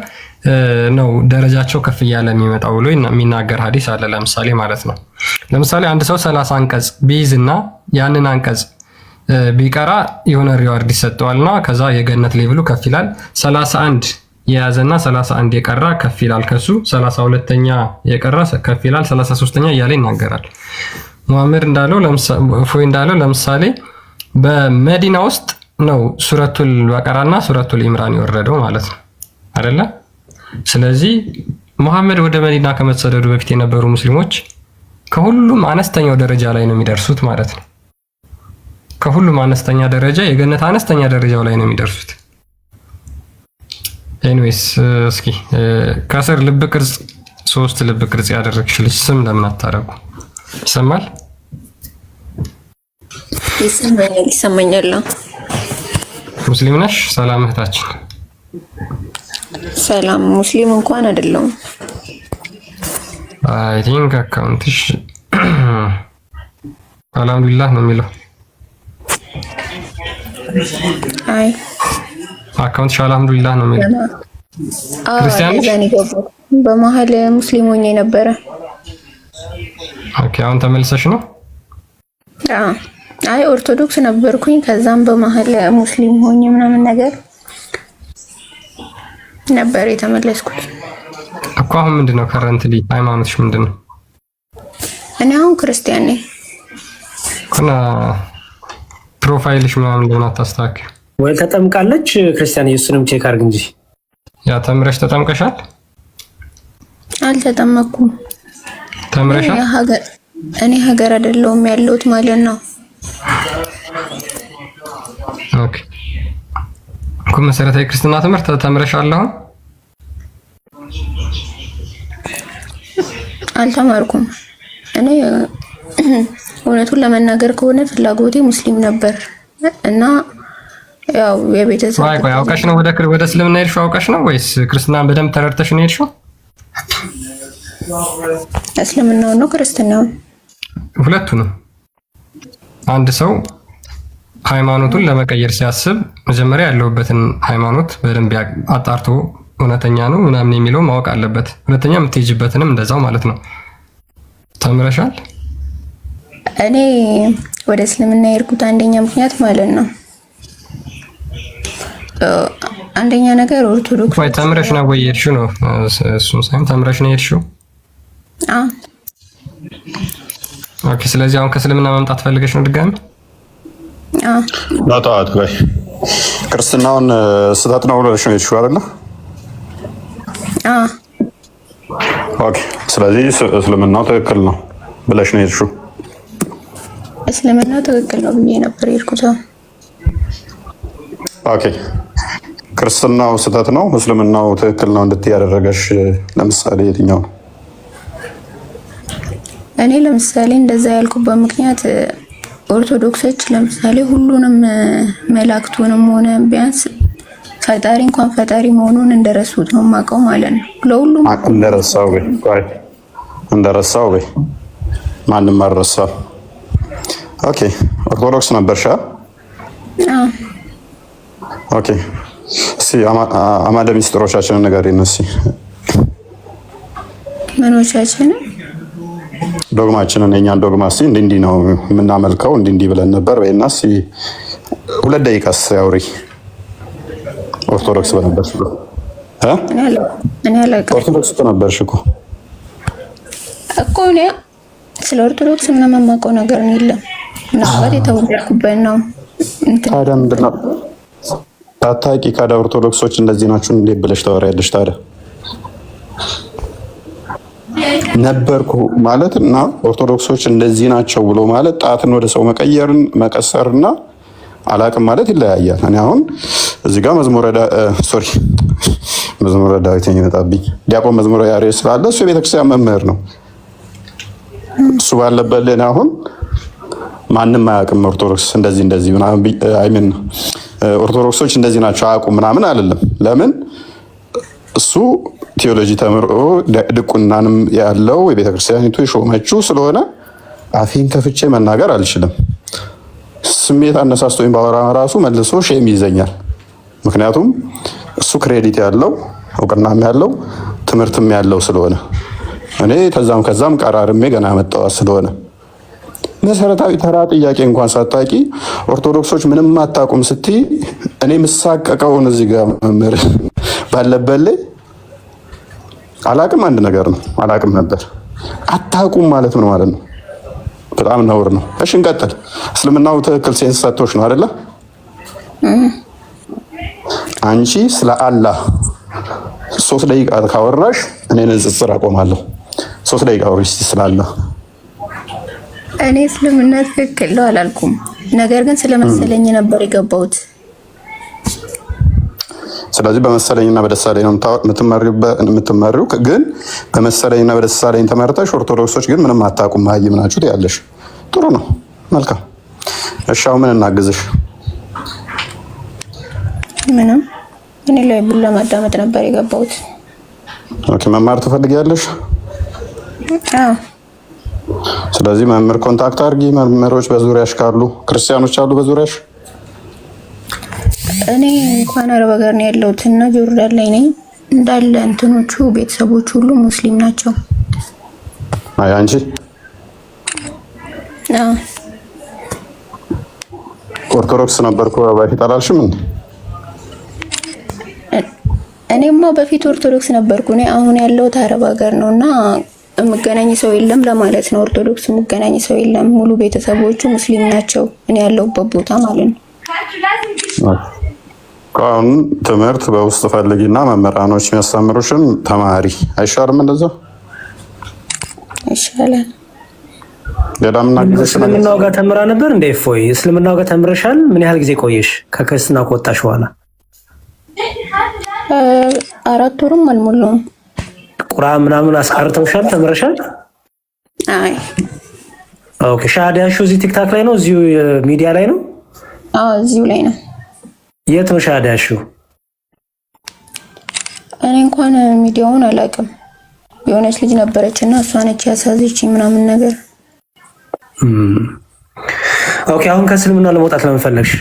S1: ነው ደረጃቸው ከፍ እያለ የሚመጣው ብሎ የሚናገር ሐዲስ አለ። ለምሳሌ ማለት ነው ለምሳሌ አንድ ሰው 30 አንቀጽ ቢይዝና ያንን አንቀጽ ቢቀራ የሆነ ሪዋርድ ይሰጠዋልና ከዛ የገነት ሌቭሉ ከፍ ይላል። 31 የያዘና 31 የቀራ ከፍ ይላል ከሱ 32ኛ የቀራ ከፍ ይላል 33ኛ እያለ ይናገራል። ሙሐመድ እንዳለው ለምሳሌ በመዲና ውስጥ ነው ሱረቱል በቀራና ሱረቱል ኢምራን የወረደው ማለት ነው አይደለ? ስለዚህ ሙሐመድ ወደ መዲና ከመሰደዱ በፊት የነበሩ ሙስሊሞች ከሁሉም አነስተኛው ደረጃ ላይ ነው የሚደርሱት ማለት ነው። ከሁሉም አነስተኛ ደረጃ የገነት አነስተኛ ደረጃው ላይ ነው የሚደርሱት። ኤኒዌይስ እስኪ ከስር ልብ ቅርጽ 3 ልብ ቅርጽ ያደረግሽ ልጅ ስም ለምን አታረጉ? ይሰማል?
S7: ይሰማኛል።
S1: ሙስሊም ነሽ? ሰላም እህታችን።
S7: ሰላም ሙስሊም እንኳን አይደለሁም።
S1: አይ ቲንክ አካውንትሽ አልሐምዱሊላህ ነው የሚለው።
S7: አይ
S1: አካውንትሽ አልሐምዱሊላህ ነው የሚለው። ክርስቲያን ነሽ?
S7: በመሀል ሙስሊም ሆኜ ነበረ።
S1: ኦኬ አሁን ተመልሰሽ ነው?
S7: አይ ኦርቶዶክስ ነበርኩኝ። ከዛም በመሀል ሙስሊም ሆኜ ምናምን ነገር ነበር የተመለስኩት
S1: እኮ። አሁን ምንድነው ከረንትሊ ሃይማኖትሽ ምንድነው?
S7: እኔ አሁን ክርስቲያን ነኝ።
S1: እና ፕሮፋይልሽ ምናምን ለምን አታስተካክል?
S3: ወይ ተጠምቃለች ክርስቲያን ኢየሱስንም ቼክ አድርግ እንጂ።
S1: ያ ተምረሽ ተጠምቀሻል?
S7: አልተጠመኩም።
S1: ተምረሻል?
S7: እኔ ሀገር አይደለሁም ያለሁት ማለት ነው።
S1: ኦኬ እኮ መሰረታዊ ክርስትና ትምህርት ተምረሻል? አሁን
S7: አልተማርኩም። እኔ እውነቱን ለመናገር ከሆነ ፍላጎቴ ሙስሊም ነበር እና ያው የቤተሰብ
S1: ቆይ አውቀሽ ነው ወደ እስልምና ሄድሽው? አውቀሽ ነው ወይስ ክርስትናን በደንብ ተረድተሽ ነው ሄድሽው?
S7: እስልምናው ነው ክርስትናው?
S1: ሁለቱንም። አንድ ሰው ሃይማኖቱን ለመቀየር ሲያስብ መጀመሪያ ያለውበትን ሃይማኖት በደንብ አጣርቶ እውነተኛ ነው ምናምን የሚለው ማወቅ አለበት። ሁለተኛ የምትሄጂበትንም እንደዛው ማለት ነው። ተምረሻል?
S7: እኔ ወደ እስልምና የሄድኩት አንደኛ ምክንያት ማለት ነው አንደኛ ነገር ኦርቶዶክስ
S1: ወይ ተምረሽ ነው ወይ የሄድሽው ነው? እሱን ሳይሆን ተምረሽ ነው የሄድሽው?
S7: አዎ።
S1: ኦኬ። ስለዚህ አሁን ከእስልምና መምጣት ፈልገሽ ነው ድጋሚ?
S7: አዎ።
S2: ናጣት ወይ ክርስትናውን ስህተት ነው ብለሽ ነው የሄድሽው አይደለ?
S7: አዎ።
S2: ኦኬ። ስለዚህ እስልምናው ትክክል ነው ብለሽ ነው የሄድሽው?
S7: እስልምናው ትክክል ነው ብዬ ነበር የሄድኩት።
S2: ኦኬ። ክርስትናው ስህተት ነው እስልምናው ትክክል ነው እንድትይ ያደረገሽ ለምሳሌ የትኛው ነው?
S7: እኔ ለምሳሌ እንደዛ ያልኩበት ምክንያት ኦርቶዶክሶች ለምሳሌ ሁሉንም መላእክቱንም ሆነ ቢያንስ ፈጣሪ እንኳን ፈጣሪ መሆኑን እንደረሱት ነው የማውቀው ማለት ነው። ለሁሉም
S2: እንደረሳው ወይ ማንም አልረሳም። ኦኬ። ኦርቶዶክስ ነበርሽ?
S7: አዎ።
S2: ኦኬ። እስኪ አማደ ሚስጥሮቻችንን ንገሪን እስኪ።
S7: ምኖቻችንን?
S2: ዶግማችንን፣ የእኛን ዶግማ እስኪ እንዲህ ነው የምናመልከው እንዲህ ብለን ነበር በይና እስኪ 2 ደቂቃስ ያውሪ። ኦርቶዶክስ በነበርሽ ብሎ
S7: እኔ አላውቅም።
S2: ኦርቶዶክስ ነበርሽ እኮ
S7: እኔ ስለ ኦርቶዶክስ ምንም የማውቀው ነገር የለም። ምናልባት የተወለድኩበት ነው።
S2: ታዲያ ምንድን ነው ታጣቂ ካዳ ኦርቶዶክሶች እንደዚህ ናችሁ እንዴት ብለሽ ታወሪያለሽ ታዲያ? ነበርኩ ማለት እና ኦርቶዶክሶች እንደዚህ ናቸው ብሎ ማለት ጣትን ወደ ሰው መቀየርን መቀሰርና አላቅም ማለት ይለያያል። እኔ አሁን እዚህ ጋር መዝሙረ ዳዊት ይመጣብኝ ዲያቆን መዝሙረ ያሬድ ስላለ እሱ የቤተክርስቲያን መምህር ነው። እሱ ባለበት ለኔ አሁን ማንም አያውቅም ኦርቶዶክስ እንደዚህ ምናምን አይምን ኦርቶዶክሶች እንደዚህ ናቸው አያውቁም ምናምን አይደለም። ለምን እሱ ቴዎሎጂ ተምሮ ድቁናንም ያለው የቤተክርስቲያኒቱ የሾመችው ስለሆነ አፌን ከፍቼ መናገር አልችልም። ስሜት አነሳስቶኝ ባወራ ራሱ መልሶ ሼም ይዘኛል። ምክንያቱም እሱ ክሬዲት ያለው እውቅናም ያለው ትምህርትም ያለው ስለሆነ እኔ ከዛም ቀራርሜ ገና መጣዋ ስለሆነ መሰረታዊ ተራ ጥያቄ እንኳን ሳታቂ ኦርቶዶክሶች ምንም አታውቁም ስትይ እኔ ምሳቀቀውን እዚህ ጋር መምህር ባለበት ላይ አላቅም አንድ ነገር ነው። አላቅም ነበር አታውቁም ማለት ምን ማለት ነው? በጣም ነውር ነው። እሺ እንቀጥል። እስልምናው ትክክል ሴንስ ሰጥቶሽ ነው አይደለ? አንቺ ስለ አላህ 3 ደቂቃ ካወራሽ እኔ ንጽጽር አቆማለሁ። 3 ደቂቃ አውሪ እስቲ ስለ አላህ።
S7: እኔ እስልምና ትክክል ነው አላልኩም። ነገር ግን ስለመሰለኝ ነበር የገባሁት።
S2: ስለዚህ በመሰለኝና በደሳለኝ ነው የምትመሪው። ግን በመሰለኝና በደሳለኝ ተመርተሽ ኦርቶዶክሶች ግን ምንም አታውቁም ማይም ናችሁ ያለሽ። ጥሩ ነው፣ መልካም። እሺ አሁን ምን እናግዝሽ?
S7: ምንም እኔ ላይ ቡላ ማዳመጥ ነበር የገባሁት።
S2: ኦኬ። መማር ትፈልጊያለሽ?
S7: አዎ።
S2: ስለዚህ መምህር ኮንታክት አድርጊ። መምህሮች በዙሪያሽ ካሉ ክርስቲያኖች አሉ በዙሪያሽ?
S7: እኔ እንኳን አረብ ሀገር ነው ያለሁት እና ጆርዳን ላይ ነኝ። እንዳለ እንትኖቹ ቤተሰቦች ሁሉ ሙስሊም ናቸው።
S2: አይ አንቺ?
S7: አዎ።
S2: ኦርቶዶክስ ነበርኩ በፊት አላልሽም እንዴ?
S7: እኔማ በፊት ኦርቶዶክስ ነበርኩ። እኔ አሁን ያለሁት አረብ ሀገር ነው እና የምገናኝ ሰው የለም ለማለት ነው። ኦርቶዶክስ የምገናኝ ሰው የለም። ሙሉ ቤተሰቦቹ ሙስሊም ናቸው። እኔ ያለሁበት ቦታ ማለት ነው።
S2: አሁን ትምህርት በውስጥ ፈልጊና መምህራኖች የሚያስተምሩሽን ተማሪ አይሻልም? እንደዛ
S7: ይሻላል።
S3: እስልምናው ጋር ተምራ ነበር እንደ እፎይ እስልምናው ጋር ተምረሻል? ምን ያህል ጊዜ ቆየሽ ከክርስትና ከወጣሽ በኋላ?
S7: 4 ወርም አልሞላውም።
S3: ቁርአን ምናምን አስቀርተውሻል? ተምረሻል?
S7: አይ
S3: ኦኬ። ሻሃዳሹ እዚህ ቲክታክ ላይ ነው? እዚሁ ሚዲያ ላይ ነው?
S7: አዎ እዚሁ ላይ ነው።
S3: የት ነው ሻሃዳሹ?
S7: እኔ እንኳን ሚዲያውን አላውቅም። የሆነች ልጅ ነበረችና እሷ ነች ያሳዘችኝ ምናምን ነገር።
S3: ኦኬ። አሁን ከእስልምና ለመውጣት ለምን ፈለግሽ?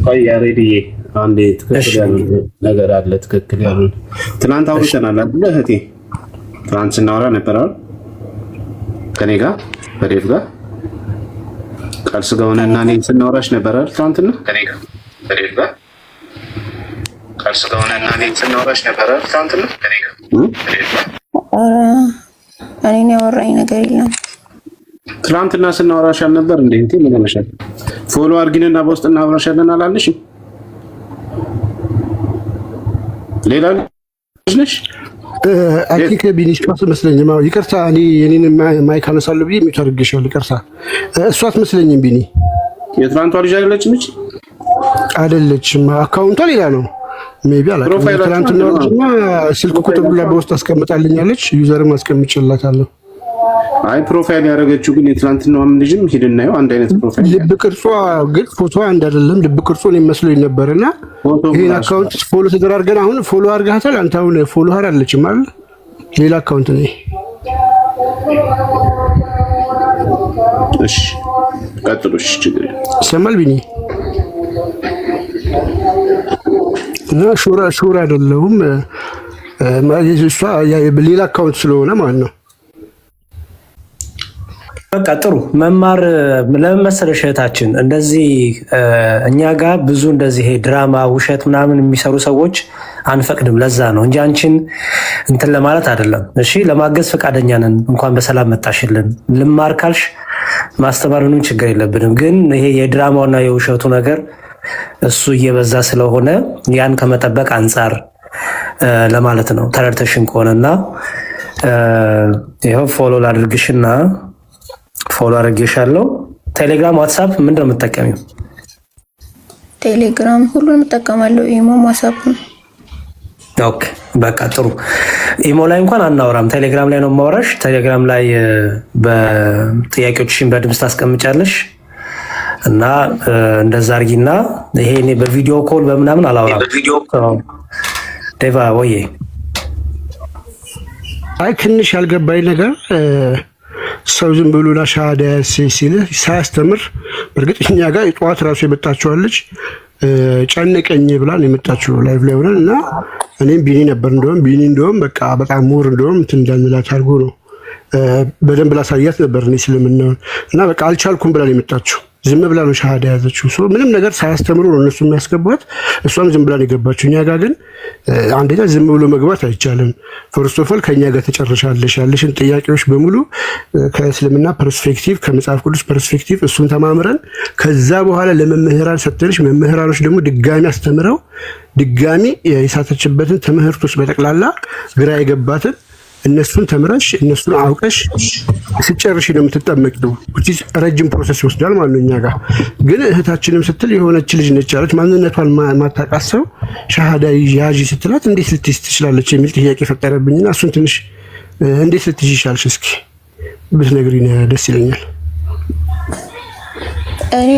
S4: ቆይ ያሬድዬ አንዴ ትክክል ያልሆነ ነገር አለ። ትክክል ያልሆነ ትናንት አውርተናል አይደል እህቴ? ትናንት ስናወራ ነበር አይደል? ከኔ ጋር በዴቭ ጋር ቃል ስጋውንና እኔ ስናወራሽ ነበር አይደል? ትናንትና ከኔ ጋር በዴቭ ጋር ቃል ስጋውንና እኔ ስናወራሽ ነበር አይደል? ትናንትና ከኔ ጋር በዴቭ ጋር
S7: እኔን ያወራኝ ነገር የለም።
S4: ትናንትና ስናወራሽ አልነበር እንዴ? እንዴ ምን ሆነሻል? ፎሎ አድርጊንና በውስጥ እናወራሻለን አላለሽ? ሌላ ልጅ ነሽ?
S5: አይ ቲንክ ቢኒሽ መስለኝም። ይቅርታ እኔ የኔን ማይክ አነሳለሁ ብዬ የሚታርግሻል። ይቅርታ እሷ አትመስለኝም። ቢኒ
S4: የትናንቷ ልጅ አይደለችም? እቺ
S5: አይደለችም። አካውንቷ ሌላ ነው። ሜቢ አላውቅም። ትናንትና ልጅማ ስልክ ቁጥር ብላ በውስጥ አስቀምጣልኛለች። ዩዘርም አስቀምጬላታለሁ።
S4: አይ ፕሮፋይል ያደረገችው ግን የትላንትናውም ልጅም ሂድና ነው አንድ አይነት ፕሮፋይል።
S5: ልብ ቅርጿ ግን ፎቶ አንድ አይደለም። ልብ ቅርጹ ነው መስሎኝ ነበርና ይሄን አካውንት ፎሎ ተደራርገን አሁን ፎሎ አድርጋታል። አንተ አሁን ፎሎ አድርጋለችም አይደል? ሌላ አካውንት ነው።
S4: እሺ ቀጥሉሽ ችግር
S5: ሰማል ቢኒ እና ሹራ አይደለሁም። እሷ ሌላ አካውንት ስለሆነ ማለት ነው።
S3: በቃ ጥሩ መማር ለምን መሰለሽ እህታችን፣ እንደዚህ እኛ ጋር ብዙ እንደዚህ ድራማ ውሸት ምናምን የሚሰሩ ሰዎች አንፈቅድም። ለዛ ነው እንጂ አንቺን እንትን ለማለት አይደለም። እሺ ለማገዝ ፈቃደኛ ነን። እንኳን በሰላም መጣሽልን። ልማር ካልሽ ማስተማር ምንም ችግር የለብንም። ግን ይሄ የድራማውና የውሸቱ ነገር እሱ እየበዛ ስለሆነ ያን ከመጠበቅ አንጻር ለማለት ነው። ተረድተሽን ከሆነና ይኸው ፎሎ ላድርግሽና ፎሎ አድርጌሻለሁ። ቴሌግራም፣ ዋትስአፕ ምንድን ነው የምትጠቀሚው?
S7: ቴሌግራም ሁሉንም እጠቀማለሁ። ኢሞ፣ ዋትስአፕ።
S3: ኦኬ በቃ ጥሩ። ኢሞ ላይ እንኳን አናወራም፣ ቴሌግራም ላይ ነው የማወራሽ። ቴሌግራም ላይ በጥያቄዎችሽን በድምፅ ታስቀምጫለሽ እና እንደዛ አድርጊና ይሄ እኔ በቪዲዮ ኮል በምናምን አላወራም። ዴቫ ወዬ
S5: አይ ትንሽ ያልገባኝ ነገር ሰው ዝም ብሎ ሻሃዳ ሲል ሳያስተምር፣ በእርግጥ እኛ ጋር ጠዋት ራሱ የመጣችዋለች ጨነቀኝ ብላ ነው የመጣችው ላይቭ ላይ ሆነን እና እኔም ቢኒ ነበር እንደውም በቃ በጣም ሙር እንደውም እንትን እንዳንላት አድርጎ ነው በደንብ ላሳያት ነበር እኔ ስለምናውን እና በቃ አልቻልኩም ብላ ነው የመጣችው። ዝም ብላ ነው ሻሃዳ ያዘችው። ምንም ነገር ሳያስተምሩ ነው እነሱ የሚያስገቧት። እሷም ዝም ብላ ነው የገባችው። እኛ ጋር ግን አንደኛ ዝም ብሎ መግባት አይቻልም። ፈርስት ኦፍ ኦል ከእኛ ጋር ተጨርሻለሽ ያለሽን ጥያቄዎች በሙሉ ከእስልምና ፐርስፔክቲቭ ከመጽሐፍ ቅዱስ ፐርስፔክቲቭ እሱን ተማምረን ከዛ በኋላ ለመምህራን ሰጥተንሽ መምህራኖች ደግሞ ድጋሚ አስተምረው ድጋሚ የሳተችበትን ትምህርቶች በጠቅላላ ግራ የገባትን እነሱን ተምረሽ እነሱን አውቀሽ ስጨርሽ ነው የምትጠመቂው። ረጅም ፕሮሰስ ይወስዳል ማለት ነው። እኛ ጋር ግን እህታችንም ስትል የሆነች ልጅ ነች አለች። ማንነቷን ማታውቃት ሰው ሻሃዳ ያዢ ስትላት እንዴት ልትይዝ ትችላለች የሚል ጥያቄ ፈጠረብኝና እሱን ትንሽ እንዴት ልትይዝ ይሻልሽ እስኪ ብትነግሪኝ ደስ ይለኛል።
S7: እኔ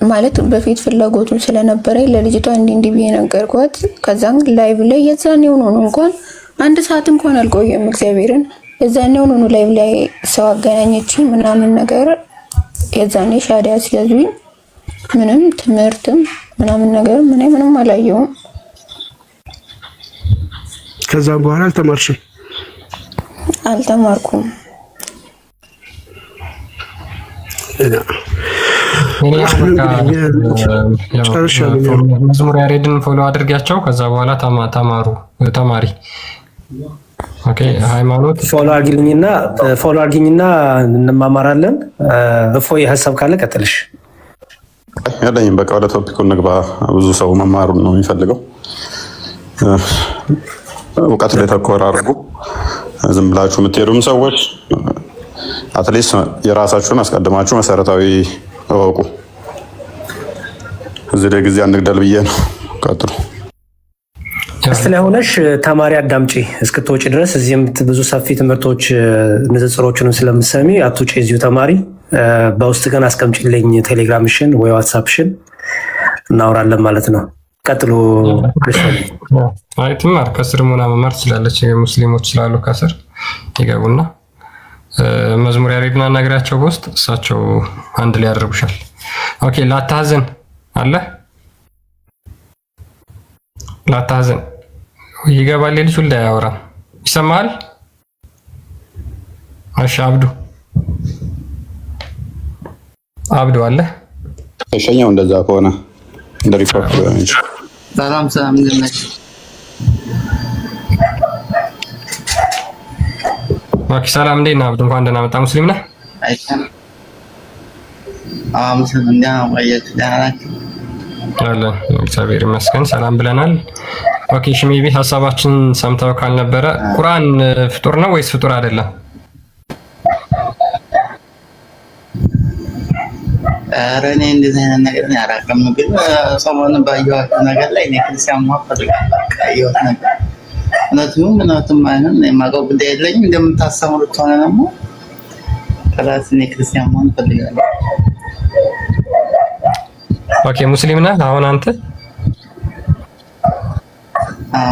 S7: ማለት በፊት ፍላጎቱ ስለነበረኝ ለልጅቷ እንዲህ ብዬ ነገርኳት። ከዛን ላይቭ ላይ የዛኔ ሆኖ እንኳን 1 ሰዓት እንኳን አልቆየም። እግዚአብሔርን የዛኔ ሆኖ ላይቭ ላይ ሰው አገናኘችኝ ምናምን ነገር። የዛኔ ሻሃዳ ሲያዙኝ ምንም ትምህርትም ምናምን ነገር ምንም አላየሁም።
S5: ከዛም በኋላ አልተማርሽም?
S7: አልተማርኩም።
S1: መዝሙር ያሬድን ፎሎ አድርጊያቸው። ከዛ በኋላ ተማሪ ኦኬ። ሃይማኖት
S3: ፎሎ አድርጊኝና እንማማራለን። እፎይ ሀሳብ ካለ ቀጥልሽ።
S2: ያለኝም በቃ ወደ ቶፒኩ እንግባ። ብዙ ሰው መማሩን ነው የሚፈልገው። እውቀት ላይ ተኮር አድርጉ። ዝም ብላችሁ የምትሄዱም ሰዎች አትሊስት የራሳችሁን አስቀድማችሁ መሰረታዊ እወቁ። እዚህ ላይ ጊዜ አንግደል ብዬ ነው። ቀጥሉ።
S3: እስቲ ላይ ሆነሽ ተማሪ አዳምጪ እስክትወጪ ድረስ። እዚህም ብዙ ሰፊ ትምህርቶች ንጽጽሮችንም ስለምሰሚ አትውጪ እዚሁ ተማሪ። በውስጥ ግን አስቀምጪልኝ ቴሌግራምሽን ወይ ዋትሳፕሽን እናወራለን ማለት ነው። ቀጥሉ።
S1: አይ ትማር ከስር ሆና መማር ትችላለች። ሙስሊሞች ስላሉ ከስር ይገቡና መዝሙር ያሬድና ነግራቸው በውስጥ እሳቸው አንድ ላይ ያደርጉሻል። ኦኬ ላታዝን አለ ላታዝን ይገባል። ልጅ ሁሉ ያወራም ይሰማል። እሺ አብዱ አለ
S2: ተሸኛው። እንደዛ ከሆነ እንደ ሪፖርት
S8: ሰላም እንደነሽ?
S1: ኦኬ ሰላም እንዴት ነህ አብዱ? እንኳን ደህና መጣ። ሙስሊም ነህ?
S8: አይተን ሙስሊም እንደና ወየት ዳራት
S1: አለ እግዚአብሔር ይመስገን ሰላም ብለናል። ኦኬ ሽሚቢ ሐሳባችን ሰምተው ካልነበረ ቁርአን ፍጡር ነው ወይስ ፍጡር አይደለም?
S8: ኧረ እኔ እንደዚህ አይነት ነገር ነው ያራቀም። ግን ሰሞኑን ባየኋት ነገር ላይ እኔ ክርስቲያን ማፈልግ አየሁት ነበር። እውነቱም አይሆን የማውቀው ጉዳይ የለኝም። እንደምታስተምሩት ሆነ ደግሞ ከራስ እኔ ክርስቲያን መሆን እፈልጋለሁ።
S1: ኦኬ ሙስሊም ነህ አሁን አንተ?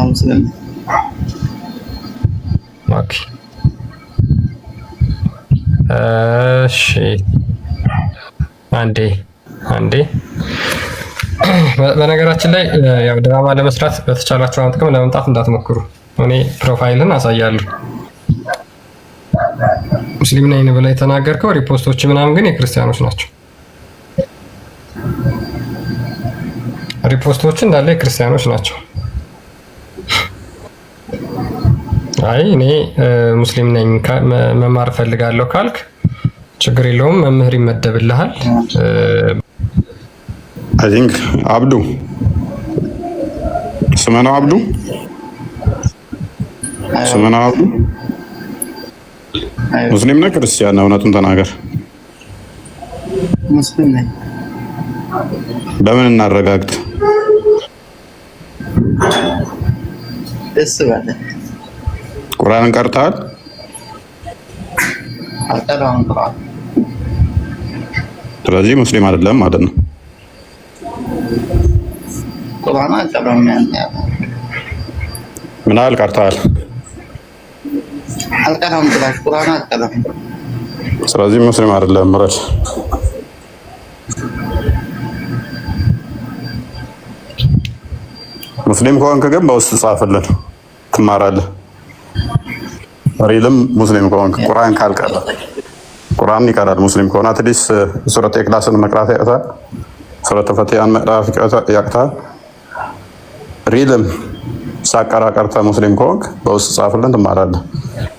S8: ሙስሊም።
S1: ኦኬ እሺ አንዴ በነገራችን ላይ ያው ድራማ ለመስራት በተቻላችሁ አቅም ለመምጣት እንዳትሞክሩ። እኔ ፕሮፋይልን አሳያለሁ። ሙስሊም ነኝ ብለህ የተናገርከው ሪፖስቶች ምናምን ግን የክርስቲያኖች ናቸው። ሪፖስቶች እንዳለ የክርስቲያኖች ናቸው። አይ እኔ ሙስሊም ነኝ መማር ፈልጋለሁ ካልክ ችግር የለውም፣ መምህር ይመደብልሃል።
S2: አይ ቲንክ አብዱ ስመና አብዱ ሙስሊም ነህ ክርስቲያን ነህ? እውነቱን ተናገር።
S8: ሙስሊም ነኝ።
S2: በምን እናረጋግጥ?
S8: ደስ ባለ
S2: ቁርአንን ቀርተሃል?
S8: አልቀራም ቁርአን።
S2: ስለዚህ ሙስሊም አይደለም ማለት ነው።
S8: ቁርአን አልቀራም።
S2: ምን ያህል ቀርተሃል?
S8: አልቀራም ብላሽ ቁርአን አልቀራም።
S2: ስለዚህ ሙስሊም አይደለም። ምረድ። ሙስሊም ከሆንክ ግን በውስጥ ጻፍልን ትማራለህ። ሪልም ሙስሊም ከሆንክ ቁርአን ካልቀረ ቁርአን ይቀራል። ሙስሊም ከሆነ አትሊስት ሱረት ኢኽላስን መቅራት ያቅታል። ሱረት ፈቲሃን መቅራት ያቅታል። ሪልም ሳቀራ ቀርታ ሙስሊም ከሆንክ በውስጥ ጻፍልን ትማራለህ።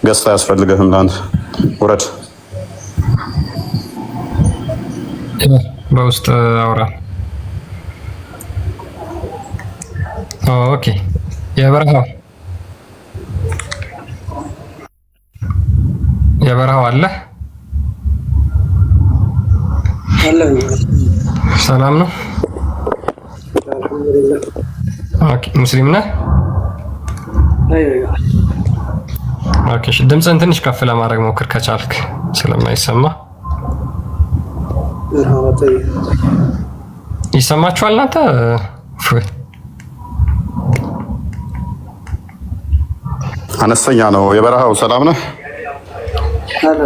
S2: ገዝታ አያስፈልግህም ለአንተ። ውረድ።
S1: በውስጥ አውራ። ኦኬ የበረሃው አለ። ሰላም ነው። ኦኬ ሙስሊም ነህ? ኦኬ ድምፅህን ትንሽ ከፍ ለማድረግ ሞክር ከቻልክ ስለማይሰማ። ይሰማችኋል እናንተ?
S2: አነስተኛ ነው የበረሃው። ሰላም ነህ?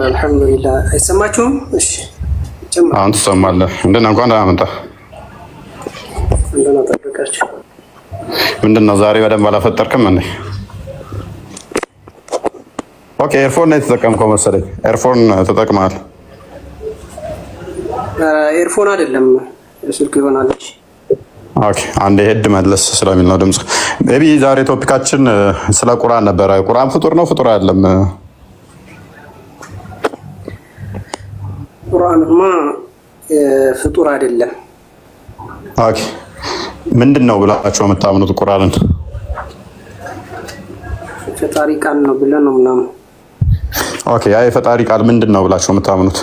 S3: አልሐምዱሊላህ። አይሰማችሁም? እሺ
S2: አሁን ትሰማለህ። እንደና እንኳን ደህና መጣህ።
S3: እንደና ጠብቃችሁ።
S2: ምንድን ነው ዛሬ በደንብ አላፈጠርክም እንዴ? ኦኬ ኤርፎን ነው የተጠቀምከው መሰለኝ። ኤርፎን ተጠቅመሃል?
S3: ኤርፎን አይደለም ስልክ ይሆናል።
S2: ኦኬ አንዴ ሄድ መለስ ስለሚል ነው ድምጽ። ሜቢ ዛሬ ቶፒካችን ስለ ቁርአን ነበረ። ቁርአን ፍጡር ነው ፍጡር አይደለም?
S3: ቁርአንማ ፍጡር አይደለም።
S2: ኦኬ ምንድን ነው ብላችሁ የምታምኑት ቁርአንን?
S3: ፈጣሪ ቃል ነው ብለን ነው ምናምን።
S2: ኦኬ ያ የፈጣሪ ቃል ምንድን ነው ብላችሁ የምታምኑት?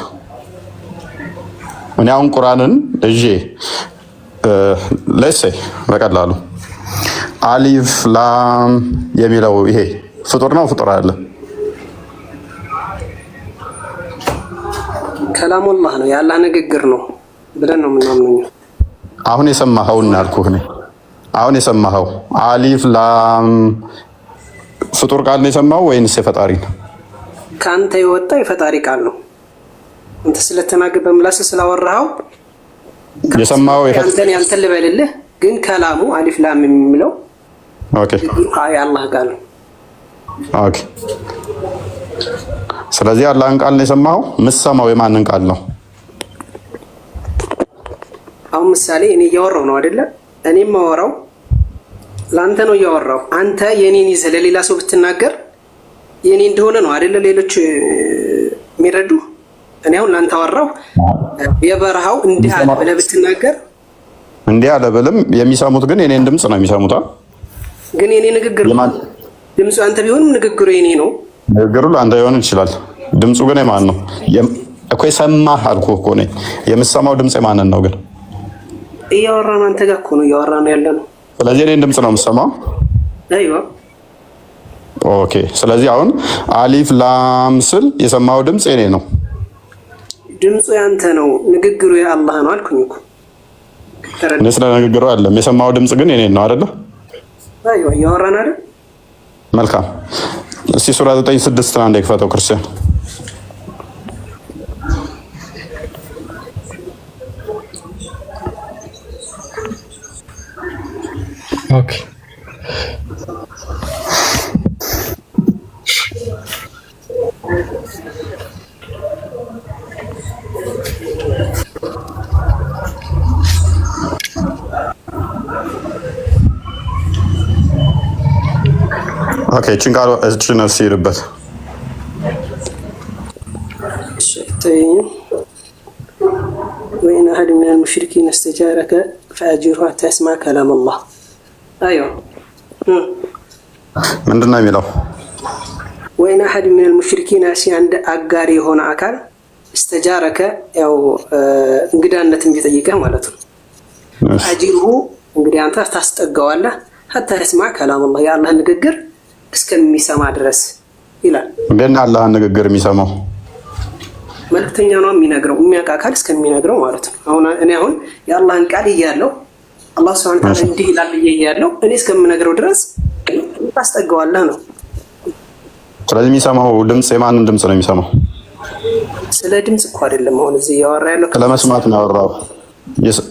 S2: እኔ አሁን ቁርአንን እጄ ለሴ በቀላሉ አሊፍ ላም የሚለው ይሄ ፍጡር ነው ፍጡር አለ?
S3: ከላሙላህ ነው የአላህ ንግግር ነው ብለን ነው የምናምነው።
S2: አሁን የሰማኸውን ያልኩህ እኔ አሁን የሰማኸው አሊፍ ላም ፍጡር ቃል ነው የሰማኸው ወይንስ የፈጣሪ ነው?
S3: ከአንተ የወጣ የፈጣሪ ቃል ነው። አንተ ስለተናገር በምላስ ስላወራኸው
S2: የሰማኸው
S3: ያንተን ልበልልህ፣ ግን ከላሙ አሊፍ ላም የሚለው
S2: ኦኬ
S3: የአላህ ቃል ነው።
S2: ኦኬ ስለዚህ አላህን ቃል ነው የሰማኸው። የምትሰማው የማንን ቃል ነው?
S3: አሁን ምሳሌ እኔ እያወራሁ ነው አይደለ? እኔ የማወራው ለአንተ ነው እያወራሁ። አንተ የኔን ይዘህ ለሌላ ሰው ብትናገር የኔ እንደሆነ ነው አይደለ? ሌሎች የሚረዱ እኔ አሁን ለአንተ አወራሁ። የበረሃው እንዲህ አለ ብለህ ብትናገር
S2: እንዲህ አለ ብልም የሚሰሙት ግን የኔን ድምፅ ነው የሚሰሙት።
S3: ግን የኔ ንግግር ድምፁ አንተ ቢሆንም ንግግሩ የኔ ነው።
S2: ንግግሩ ለአንተ ሊሆን ይችላል። ድምፁ ግን የማን ነው እኮ? የሰማህ አልኩህ እኮ እኔ የምሰማው ድምፅ የማንን ነው? ግን
S3: እያወራን አንተ ጋር እኮ ነው እያወራን ያለ ነው።
S2: ስለዚህ እኔን ድምፅ ነው የምሰማው።
S3: አይዋ
S2: ኦኬ። ስለዚህ አሁን አሊፍ ላም ስል የሰማው ድምፅ የኔ ነው።
S3: ድምፁ ያንተ ነው፣ ንግግሩ የአላህ ነው አልኩኝ እኮ።
S2: እኔ ስለ ንግግሩ አይደለም የሰማው ድምፅ ግን የኔ ነው አይደለ?
S3: አይዋ እያወራን አይደል?
S2: መልካም። እስቲ ሱራ 9:6 አንዴ ክፈተው ክርስቲያን።
S1: ኦኬ
S2: ኦኬ ጭንቃሎ እዚህ ነው ሲርበት
S3: وإن أحد من المشركين استجارك فأجره حتى يسمع كلام الله. أيوه
S2: ምንድነው የሚለው?
S3: وإن أحد من المشركين أشي عند أجاري هنا أكل استجارك أو እንግዳነት ቢጠይቀህ ማለት ነው። أجره እንግዲህ አንተ ታስጠጋዋለህ حتى يسمع كلام الله የአላህ ንግግር እስከሚሰማ ድረስ ይላል።
S2: ግን አላህ ንግግር የሚሰማው
S3: መልእክተኛ ነው የሚነግረው፣ የሚያውቅ አካል እስከሚነግረው ማለት ነው። እኔ አሁን የአላህን ቃል እያለሁ አላህ ሱብሓነሁ ወተዓላ እንዲህ ይላል እያለሁ እኔ እስከምነግረው ድረስ ታስጠጋዋለህ ነው።
S2: ስለዚህ የሚሰማው ድምፅ የማንን ድምፅ ነው የሚሰማው?
S3: ስለ ድምፅ እኮ አይደለም አሁን እዚህ እያወራ ያለው፣
S2: ለመስማት ነው ያወራው።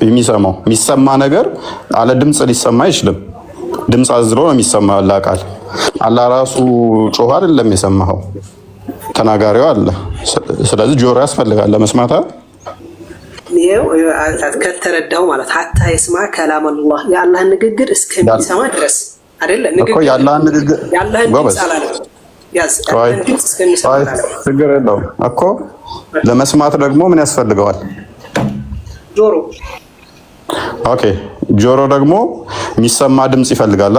S2: የሚሰማው የሚሰማ ነገር አለ ድምፅ ሊሰማ አይችልም። ድምፅ አዝሎ ነው የሚሰማው አላህ ቃል። አላህ ራሱ ጮኸ አይደለም የሰማኸው፣ ተናጋሪው አለ። ስለዚህ ጆሮ ያስፈልጋል ለመስማት።
S3: ይሄው ከተረዳው ማለት ሀታ የስማ ከላም አላህ የአላህን ንግግር እስከሚሰማ ድረስ አይደለ? ንግግር
S2: የአላህን ንግግር
S3: የአላህን ድምፅ አላለም። ያዝ የአላህን ድምፅ እስከሚሰማ አላለም።
S2: ችግር የለውም እኮ ለመስማት ደግሞ ምን ያስፈልገዋል?
S3: ጆሮ።
S2: ኦኬ ጆሮ ደግሞ የሚሰማ ድምፅ ይፈልጋል።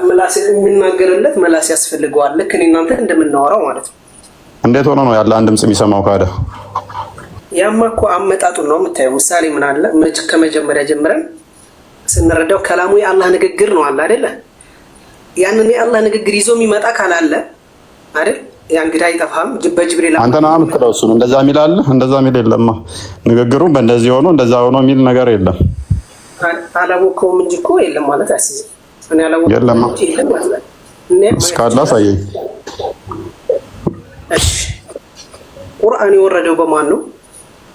S3: መላስ የሚናገርለት መላስ ያስፈልገዋል። ልክ እኔ እናንተ እንደምናወራው ማለት ነው።
S2: እንዴት ሆኖ ነው ያለህን ድምፅ የሚሰማው ካደ?
S3: ያማ እኮ አመጣጡን ነው የምታየው። ምሳሌ ምን አለ ከመጀመሪያ ጀምረን ስንረዳው ከላሙ የአላህ ንግግር ነው አለ አይደለ? ያንን የአላህ ንግግር ይዞ የሚመጣ ካላለ አይደል? ያ እንግዲህ አይጠፋም። በጅብሪል
S2: አንተ ነው የምትለው እሱን እንደዛ የሚል አለ? እንደዛ የሚል የለም። ንግግሩ በእንደዚህ ሆኖ እንደዛ ሆኖ የሚል ነገር የለም።
S3: አላወቀውም እንጂ እኮ የለም ማለት አስይዘ እኔ አላወቀውም
S2: የለም
S3: እንጂ የለም ማለት
S2: እስካላ ሳየኝ።
S3: እሺ ቁርአን የወረደው በማን ነው?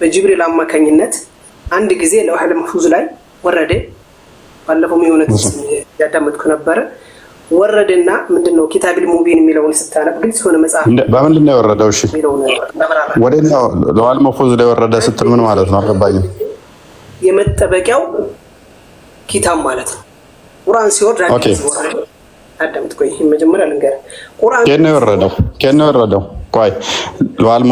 S3: በጅብሪል አማካኝነት አንድ ጊዜ ለውሐል መህፉዝ ላይ ወረደ። ባለፈው የሆነ ያዳመጥኩ ነበረ። ወረደና ምንድነው ኪታብል ሙቢን የሚለውን ስታነብ ግልጽ ሆነ መጽሐፍ
S2: በምንድን ነው የወረደው? እሺ ወደኛው ለውሐል መህፉዝ ላይ ወረደ ስትል ምን ማለት ነው? አልገባኝም።
S3: የመጠበቂያው ኪታብ ማለት ነው። ቁርአን ሲወርድ አዳምጥ። ቆይ መጀመሪያ ልንገርህ። ቁርአን
S2: ከነ ወረደው ቆይ ለውሐል